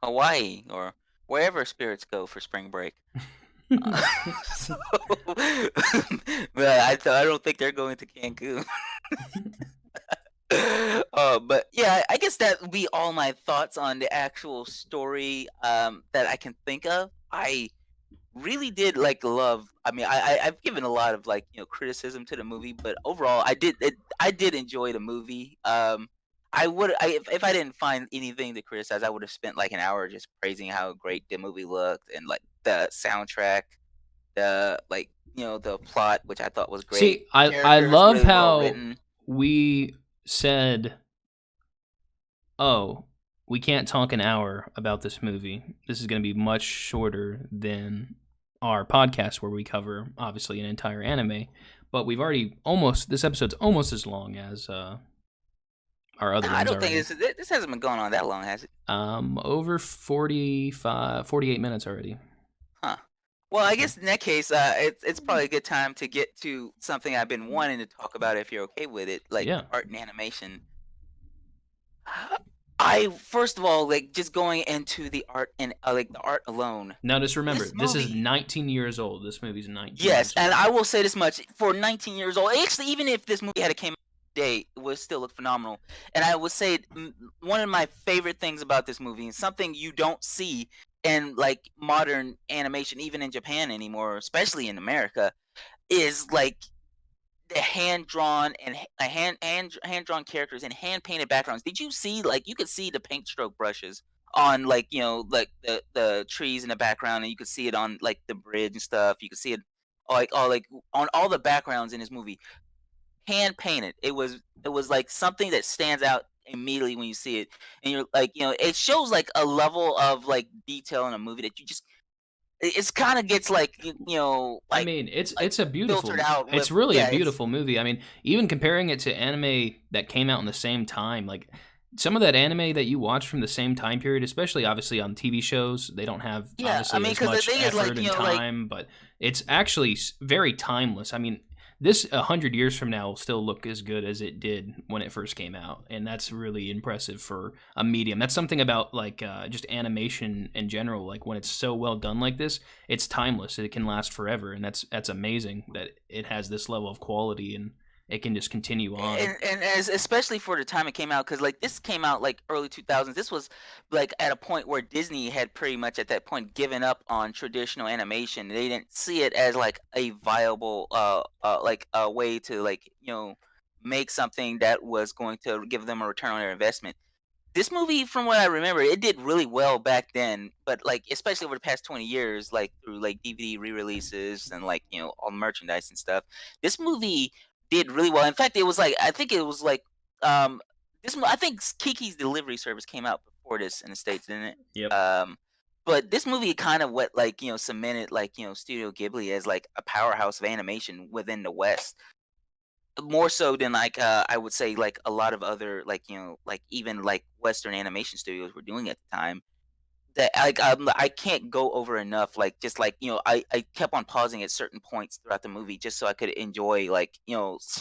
Hawaii or wherever spirits go for spring break. So, but I don't think they're going to Cancun. But yeah, I guess that would be all my thoughts on the actual story that I can think of. I really did love. I mean, I've given a lot of criticism to the movie, but overall, I did enjoy the movie. If I didn't find anything to criticize, I would have spent like an hour just praising how great the movie looked and like the soundtrack, the plot, which I thought was great. See, I Characters love really well how written. we said, "Oh, we can't talk an hour about this movie. This is going to be much shorter than our podcast where we cover obviously an entire anime." But we've already this episode's almost as long as our other Nah, I ones don't think already. this hasn't been going on that long, has it? Over 48 minutes already. Huh. Well, I So, guess in that case, it's probably a good time to get to something I've been wanting to talk about if you're okay with it, like yeah. art and animation. I first of all just going into the art and the art alone. Now just remember, This this is movie, 19 years old. This movie's 19 yes, years and old. I will say this much: for 19 years old, actually, even if this movie had came out today, it would still look phenomenal. And I would say one of my favorite things about this movie, and something you don't see in like modern animation, even in Japan anymore, especially in America, is like the hand drawn and hand drawn characters and hand painted backgrounds. Did you see you could see the paint stroke brushes on like the trees in the background, and you could see it on like the bridge and stuff. You could see it like on all the backgrounds in this movie, hand painted. It was like something that stands out immediately when you see it, and you're like it shows like a level of like detail in a movie that you just it's kind of gets like I mean, like it's a filtered beautiful. out It's with really a yeah it's beautiful movie. I mean, even comparing it to anime that came out in the same time, like some of that anime that you watch from the same time period, especially obviously on TV shows, they don't have Yeah, I obviously mean, as because the much thing is, effort and time, but it's actually very timeless. I mean, this 100 years from now will still look as good as it did when it first came out, and that's really impressive for a medium. That's something about like just animation in general. Like when it's so well done like this, it's timeless. It can last forever, and that's amazing that it has this level of quality and it can just continue on. and as especially for the time it came out, because like this came out like early 2000s. This was like at a point where Disney had pretty much at that point given up on traditional animation. They didn't see it as like a viable like a way to make something that was going to give them a return on their investment. This movie, from what I remember, it did really well back then, but like especially over the past 20 years, like through like DVD re-releases and all merchandise and stuff, this movie did really well. In fact, it was like I think it was like I think Kiki's Delivery Service came out before this in the States, didn't it? Yep. But this movie kind of what like cemented like Studio Ghibli as like a powerhouse of animation within the West, more so than like I would say like a lot of other like like even like Western animation studios were doing at the time. That like I can't go over enough. Like just like I kept on pausing at certain points throughout the movie just so I could enjoy like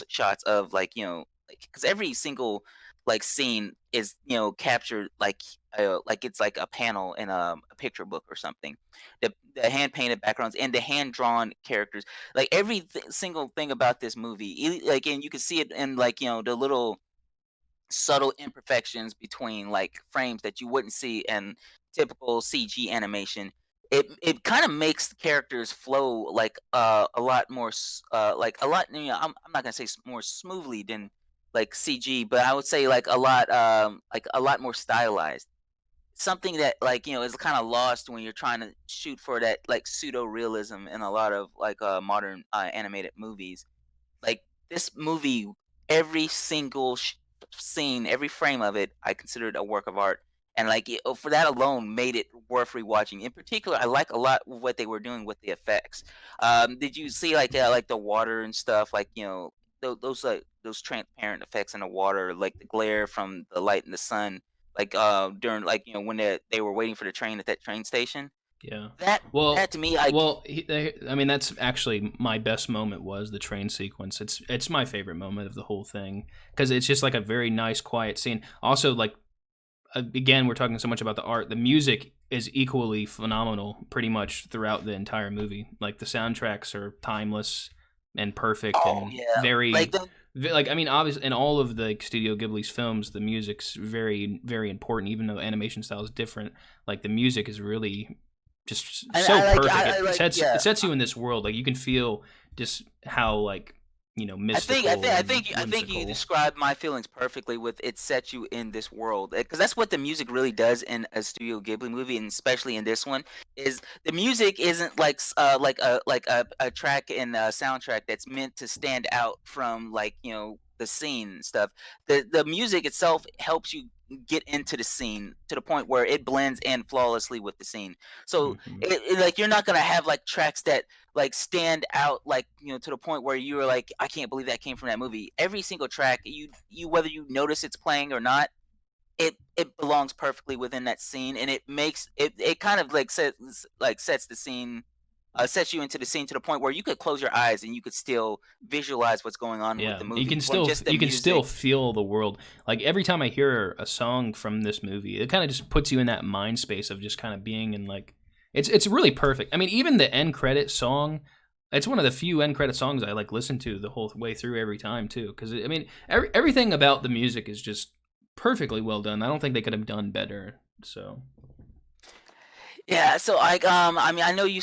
shots of like like because every single like scene is captured like it's like a panel in a picture book or something. The hand painted backgrounds and the hand drawn characters, like every single thing about this movie, like and you can see it in like the little subtle imperfections between like frames that you wouldn't see in typical CG animation. It kind of makes the characters flow like a lot more like a lot. I'm not gonna say more smoothly than like CG, but I would say like a lot more stylized. Something that like is kind of lost when you're trying to shoot for that like pseudo realism in a lot of like modern animated movies. Like this movie, every single scene, every frame of it, I considered a work of art, and like for that alone, made it worth rewatching. In particular, I like a lot what they were doing with the effects. Did you see like the water and stuff? Like those transparent effects in the water, like the glare from the light in the sun, like during like when they were waiting for the train at that train station. Yeah. That that Well, to me, like I mean, that's actually my best moment was the train sequence. It's my favorite moment of the whole thing because it's just like a very nice, quiet scene. Also, like again, we're talking so much about the art. The music is equally phenomenal, pretty much throughout the entire movie. Like the soundtracks are timeless and perfect oh and yeah, like very the like I mean, obviously, in all of the Studio Ghibli's films, the music's very, very important. Even though animation style is different, like the music is really just so perfect. I like It yeah. sets you in this world. Like you can feel just how like mystical and I think you whimsical. described my feelings perfectly with it sets you in this world because that's what the music really does in a Studio Ghibli movie, and especially in this one is the music isn't like a track in a soundtrack that's meant to stand out from like the scene and stuff. The music itself helps you get into the scene to the point where it blends in flawlessly with the scene. So Hmm. like you're not gonna have like tracks that like stand out like to the point where you were like I can't believe that came from that movie. Every single track you whether you notice it's playing or not, it belongs perfectly within that scene, and it kind of sets the scene, sets you into the scene to the point where you could close your eyes and you could still visualize what's going on with Yeah, the movie from just the you can still music. feel the world. Like every time I hear a song from this movie, it kind of just puts you in that mind space of just kind of being in like it's really perfect. I mean, even the end credit song, it's one of the few end credit songs I like listen to the whole way through every time too. Because I mean, everything about the music is just perfectly well done. I don't think they could have done better. So. Yeah, so I mean I know you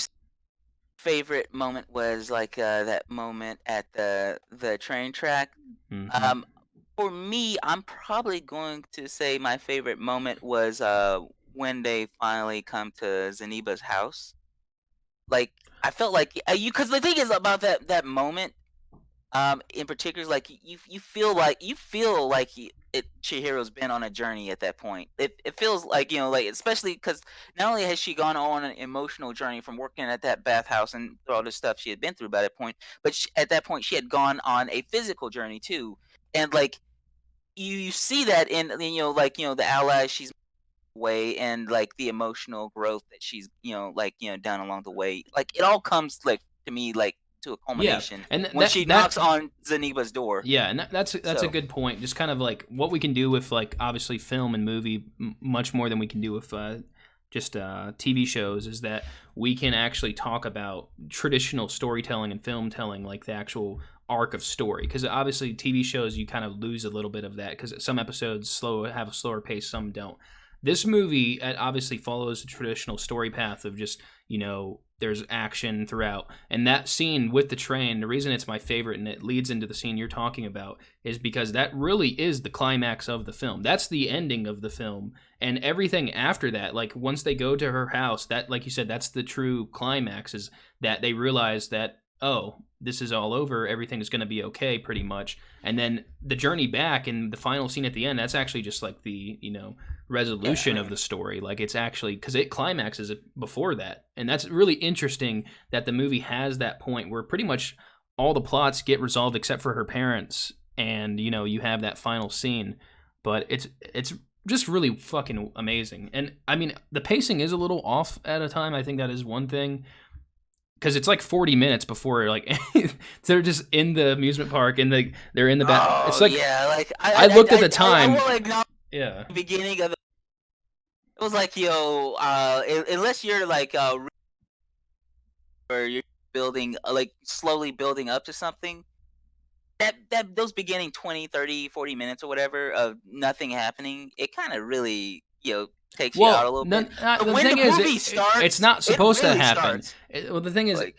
favorite moment was like that moment at the train track. Hmm. Um, for me, I'm probably going to say my favorite moment was when they finally come to Zaniba's house. Like I felt like you because the thing is about that moment in particular is like you feel like Chihiro's been on a journey at that point. It feels like like especially because not only has she gone on an emotional journey from working at that bathhouse and through all the stuff she had been through by that point, but at that point she had gone on a physical journey too, and like you see that in like the allies she's way and like the emotional growth that she's like done along the way. Like it all comes like to me like to a Yeah, culmination and when she that knocks on Zaniba's door. yeah, and that's a So good point. Just kind of like what we can do with like obviously film and movie much more than we can do with just TV shows is that we can actually talk about traditional storytelling and film telling, like the actual arc of story. Because obviously TV shows you kind of lose a little bit of that because some episodes have a slower pace, some don't. This movie obviously follows the traditional story path of just there's action throughout. And that scene with the train, the reason it's my favorite and it leads into the scene you're talking about is because that really is the climax of the film. That's the ending of the film. And everything after that, like once they go to her house, that, like you said, that's the true climax is that they realize that oh, this is all over, everything is going to be okay pretty much. And then the journey back and the final scene at the end, that's actually just like the, Yeah, resolution of the story. Like it's actually cuz it climaxes it before that. And that's really interesting that the movie has that point where pretty much all the plots get resolved except for her parents, and you have that final scene. But it's just really fucking amazing. And I mean, the pacing is a little off at a time. I think that is one thing, because it's like 40 minutes before like they're just in the amusement park and they're in the back. It's oh like yeah, like I looked at the I time. will acknowledge Yeah. the beginning of it was like, unless you're like or you're building like slowly building up to something, that those beginning 20, 30, 40 minutes or whatever of nothing happening, it kind of really, takes you out a Well, little bit. But the when the thing is, movie it's starts, not it supposed to really happen. starts. Well, the thing is, Like,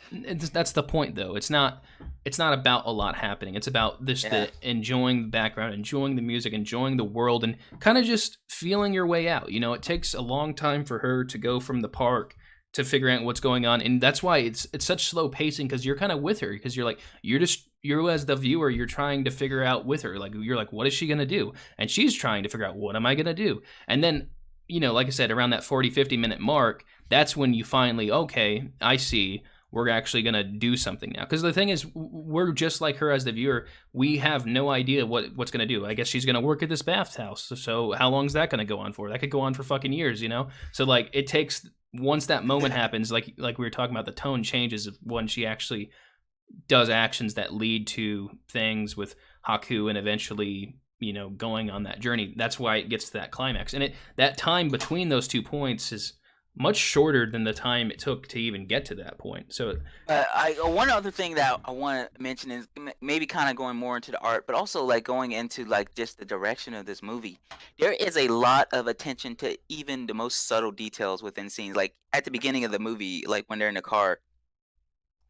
that's the point, though. It's not about a lot happening. It's about this yeah. the enjoying the background, enjoying the music, enjoying the world, and kind of just feeling your way out. It takes a long time for her to go from the park to figuring out what's going on, and that's why it's such slow pacing, because you're kind of with her, because you're as the viewer, you're trying to figure out with her, like you're like, what is she gonna do, and she's trying to figure out, what am I gonna do, and then like I said, around that 40-50 minute mark, that's when you finally, okay, I see, we're actually going to do something now. Because the thing is, we're just like her as the viewer. We have no idea what's going to do. I guess she's going to work at this bathhouse. So how long is that going to go on for? That could go on for fucking years, So like it takes, once that moment happens, like we were talking about, the tone changes when she actually does actions that lead to things with Haku, and eventually going on that journey. That's why it gets to that climax, and that time between those 2 points is much shorter than the time it took to even get to that point. So One other thing that I want to mention is maybe kind of going more into the art, but also like going into like just the direction of this movie. There is a lot of attention to even the most subtle details within scenes. Like at the beginning of the movie, like when they're in the car,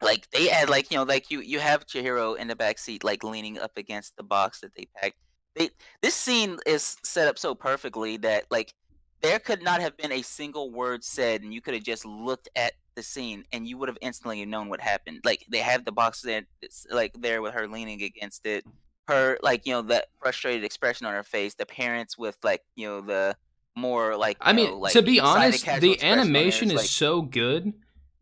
like they add like like you have Chihiro in the back seat like leaning up against the box that they packed. They This scene is set up so perfectly that like there could not have been a single word said, and you could have just looked at the scene and you would have instantly known what happened. Like they have the box there, like there with her leaning against it, her like that frustrated expression on her face, the parents with like the more like I mean, like to be excited honest, casual the expression on animation theirs. is Like so good.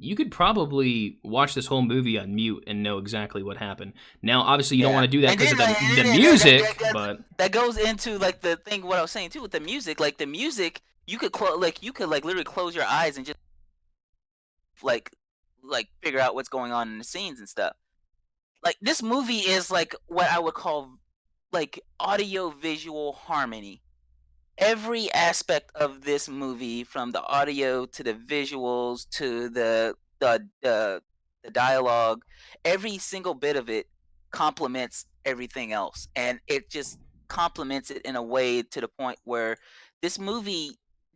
You could probably watch this whole movie on mute and know exactly what happened. Now, obviously, you don't yeah, want to do that and because then of like, the and then music, but that goes into like the thing what I was saying too with the music. Like the music, you could like literally close your eyes and just like figure out what's going on in the scenes and stuff. Like this movie is like what I would call like audio visual harmony. Every aspect of this movie, from the audio to the visuals to the dialogue, every single bit of it complements everything else, and it just complements it in a way to the point where this movie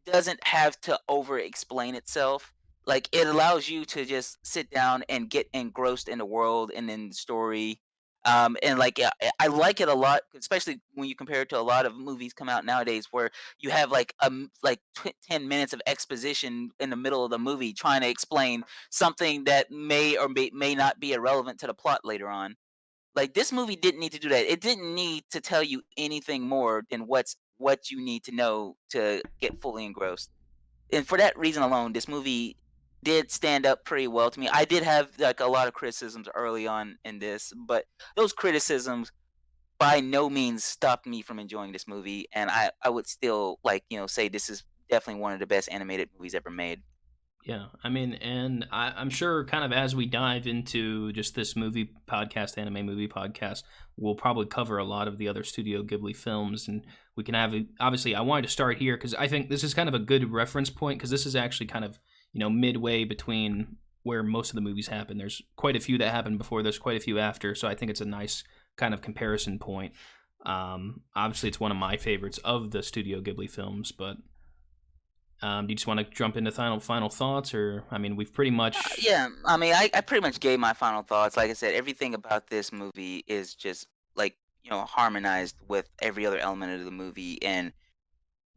doesn't have to over explain itself. Like it allows you to just sit down and get engrossed in the world and in the story. And like I like it a lot, especially when you compare it to a lot of movies come out nowadays where you have like 10 minutes of exposition in the middle of the movie trying to explain something that may or may not be irrelevant to the plot later on. Like this movie didn't need to do that. It didn't need to tell you anything more than what you need to know to get fully engrossed. And for that reason alone, this movie did stand up pretty well to me. I did have like a lot of criticisms early on in this, but those criticisms by no means stopped me from enjoying this movie, and I would still like say this is definitely one of the best animated movies ever made. yeah, I mean, and I'm sure kind of as we dive into just this movie podcast, anime movie podcast, we'll probably cover a lot of the other Studio Ghibli films, and we can have, obviously, I wanted to start here because I think this is kind of a good reference point, because this is actually kind of, midway between where most of the movies happen. There's quite a few that happen before, there's quite a few after, so I think it's a nice kind of comparison point. Obviously, it's one of my favorites of the Studio Ghibli films, but do you just want to jump into final thoughts, or I mean, we've pretty much. Yeah, I mean, I pretty much gave my final thoughts. Like I said, everything about this movie is just like harmonized with every other element of the movie, and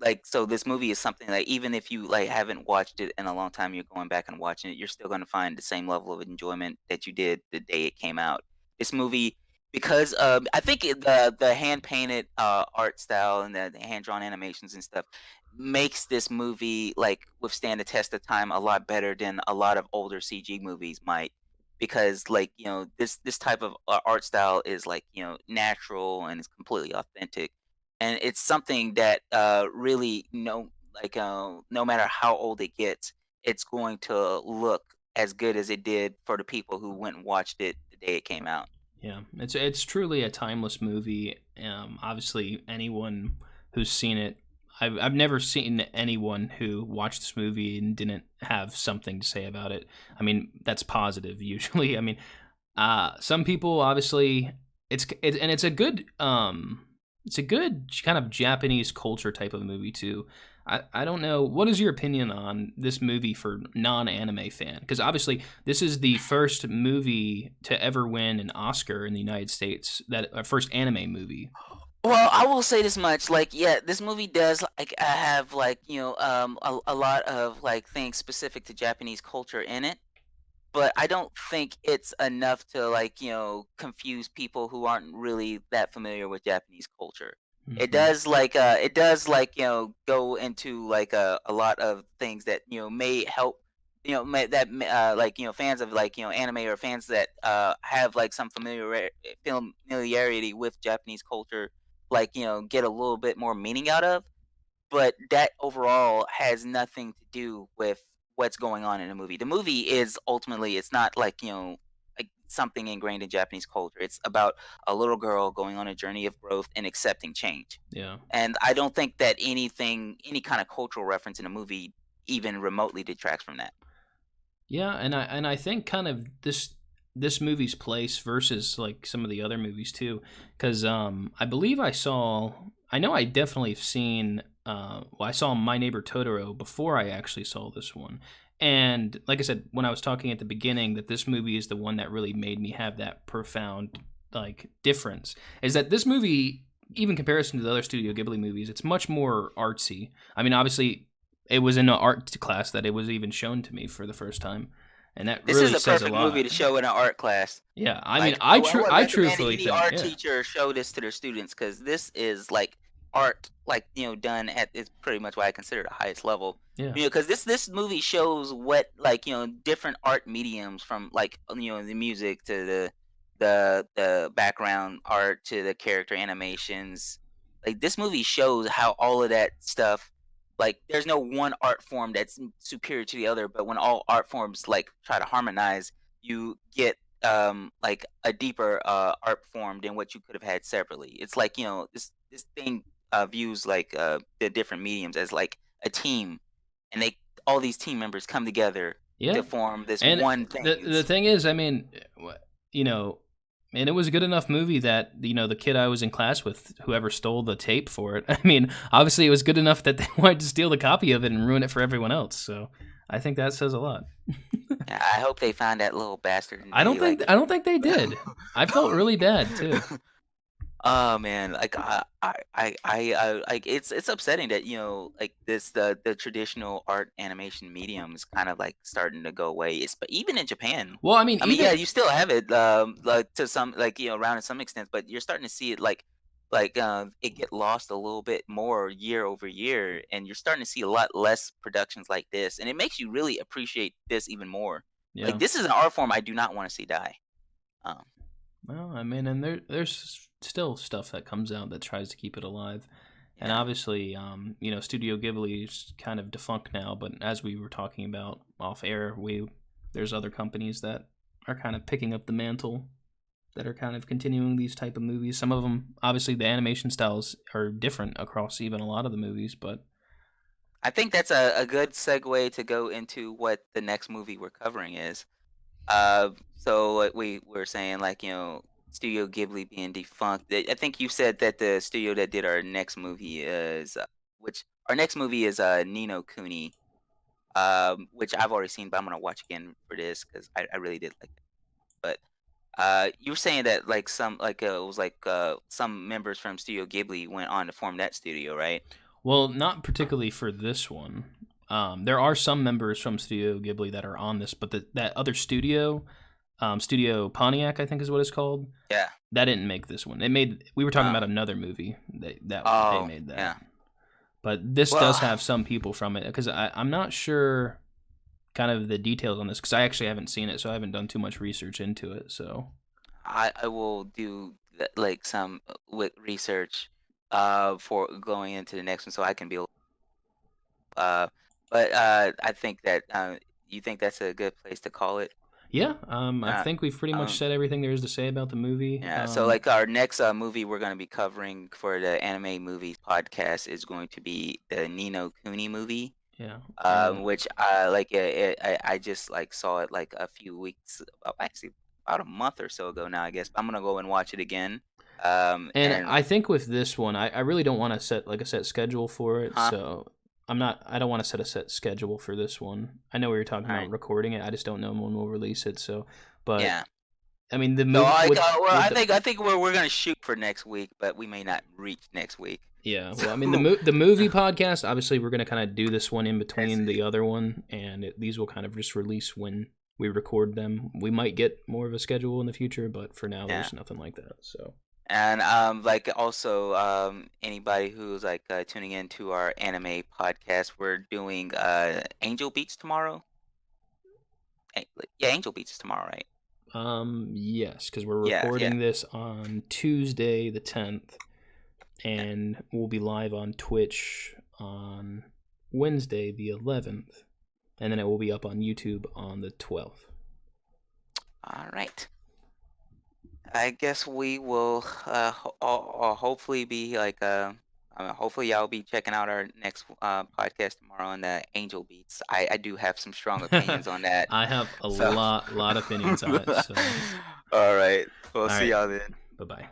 like so this movie is something that even if you like haven't watched it in a long time, you're going back and watching it, you're still going to find the same level of enjoyment that you did the day it came out. This movie, because I think the hand painted art style and the hand drawn animations and stuff makes this movie like withstand the test of time a lot better than a lot of older CG movies might, because like this type of art style is like natural and it's completely authentic, and it's something that really no matter how old it gets, it's going to look as good as it did for the people who went and watched it the day it came out. Yeah, it's truly a timeless movie. Obviously, anyone who's seen it, I've never seen anyone who watched this movie and didn't have something to say about it. I mean, that's positive usually. I mean, some people obviously and it's a good kind of Japanese culture type of movie too. I don't know, what is your opinion on this movie for non-anime fan, because obviously this is the first movie to ever win an Oscar in the United States, that first anime movie. Well, I will say this much, like, yeah, this movie does like have like a lot of like things specific to Japanese culture in it, but I don't think it's enough to like confuse people who aren't really that familiar with Japanese culture. Hmm. It does like go into like a lot of things that may help like fans of like anime, or fans that have like some familiarity with Japanese culture, like get a little bit more meaning out of, but that overall has nothing to do with what's going on in the movie. The movie is ultimately, it's not like, like something ingrained in Japanese culture. It's about a little girl going on a journey of growth and accepting change. Yeah. And I don't think that any kind of cultural reference in the movie even remotely detracts from that. Yeah, and I think kind of this movie's place versus like some of the other movies too, because I believe I know I definitely have seen well, I saw My Neighbor Totoro before I actually saw this one, and like I said when I was talking at the beginning that this movie is the one that really made me have that profound like difference, is that this movie, even comparison to the other Studio Ghibli movies, it's much more artsy. I mean, obviously it was in an art class that it was even shown to me for the first time, and that This is really a says a perfect movie lot. to show in an art class. Yeah, I mean, Like, I would I recommend truthfully any think, art yeah, teacher show this to their students, because this is like art, like done at is pretty much what I consider the highest level. yeah, Because this movie shows what like different art mediums, from like the music to the background art to the character animations. Like this movie shows how all of that stuff, like there's no one art form that's superior to the other, but when all art forms like try to harmonize, you get like a deeper art form than what you could have had separately. It's like this thing views like the different mediums as like a team, and they all these team members come together to yeah. form this And one thing. the It's thing is, I mean, you know, and it was a good enough movie that the kid I was in class with, whoever stole the tape for it. I mean, obviously it was good enough that they wanted to steal the copy of it and ruin it for everyone else. So I think that says a lot. I hope they found that little bastard and they like. I don't think they did. I felt really bad too. Oh man, like like it's upsetting that like the traditional art animation medium is kind of like starting to go away. It's but even in Japan, Well, I mean, I mean, yeah, even you still have it like to some like around in some extent, but you're starting to see it like it get lost a little bit more year over year, and you're starting to see a lot less productions like this, and it makes you really appreciate this even more. Like yeah. this is an art form I do not want to see die. Um, Well, I mean, and there's still stuff that comes out that tries to keep it alive, and yeah. obviously, Studio Ghibli's kind of defunct now. But as we were talking about off air, there's other companies that are kind of picking up the mantle, that are kind of continuing these type of movies. Some of them, obviously, the animation styles are different across even a lot of the movies, but I think that's a good segue to go into what the next movie we're covering is. So what we were saying, like, Studio Ghibli being defunct. I think you said that the studio that did our next movie is, which our next movie is Nino Kuni, which I've already seen, but I'm gonna watch again for this because I really did like it. But you were saying that it was like some members from Studio Ghibli went on to form that studio, right? Well, not particularly for this one. There are some members from Studio Ghibli that are on this, but that other studio, Studio Pontiac, I think is what it's called. Yeah. That didn't make this one. We were talking Oh. about another movie that they Oh, made that. yeah. But this Well, does have some people from it because I'm not sure kind of the details on this because I actually haven't seen it, so I haven't done too much research into it. So I will do like some with research for going into the next one, so I can be but I think that you think that's a good place to call it. yeah, I Uh, think we've pretty much um, said everything there is to say about the movie. yeah. So like our next movie we're going to be covering for the anime movies podcast is going to be the Nino Kuni movie. Yeah, Which like I just like saw it like a few weeks, actually about a month or so ago now, I guess. I'm gonna go and watch it again. and And I think with this one, I really don't want to set like a set schedule for it. huh, So I don't want to set a set schedule for this one. I know we were talking all about right, recording it. I just don't know when we'll release it. So, but yeah. I mean the So movie like, well, with I think we're gonna shoot for next week, but we may not reach next week. yeah, So well, I mean the movie podcast. Obviously, we're gonna kind of do this one in between that's the it. other one, and these will kind of just release when we record them. We might get more of a schedule in the future, but for now, Yeah. there's nothing like that. So And like also anybody who's like tuning into our anime podcast, we're doing Angel Beats tomorrow. Yeah, Angel Beats is tomorrow, right? yes, because we're Yeah, yeah. recording this on Tuesday the 10th, and we'll be live on Twitch on Wednesday the 11th, and then it will be up on YouTube on the 12th. All right. I guess we will hopefully be like hopefully y'all be checking out our next podcast tomorrow on the Angel Beats. I do have some strong opinions on that. I have a So lot opinions on it. So all right. We'll all see right, y'all then. bye bye.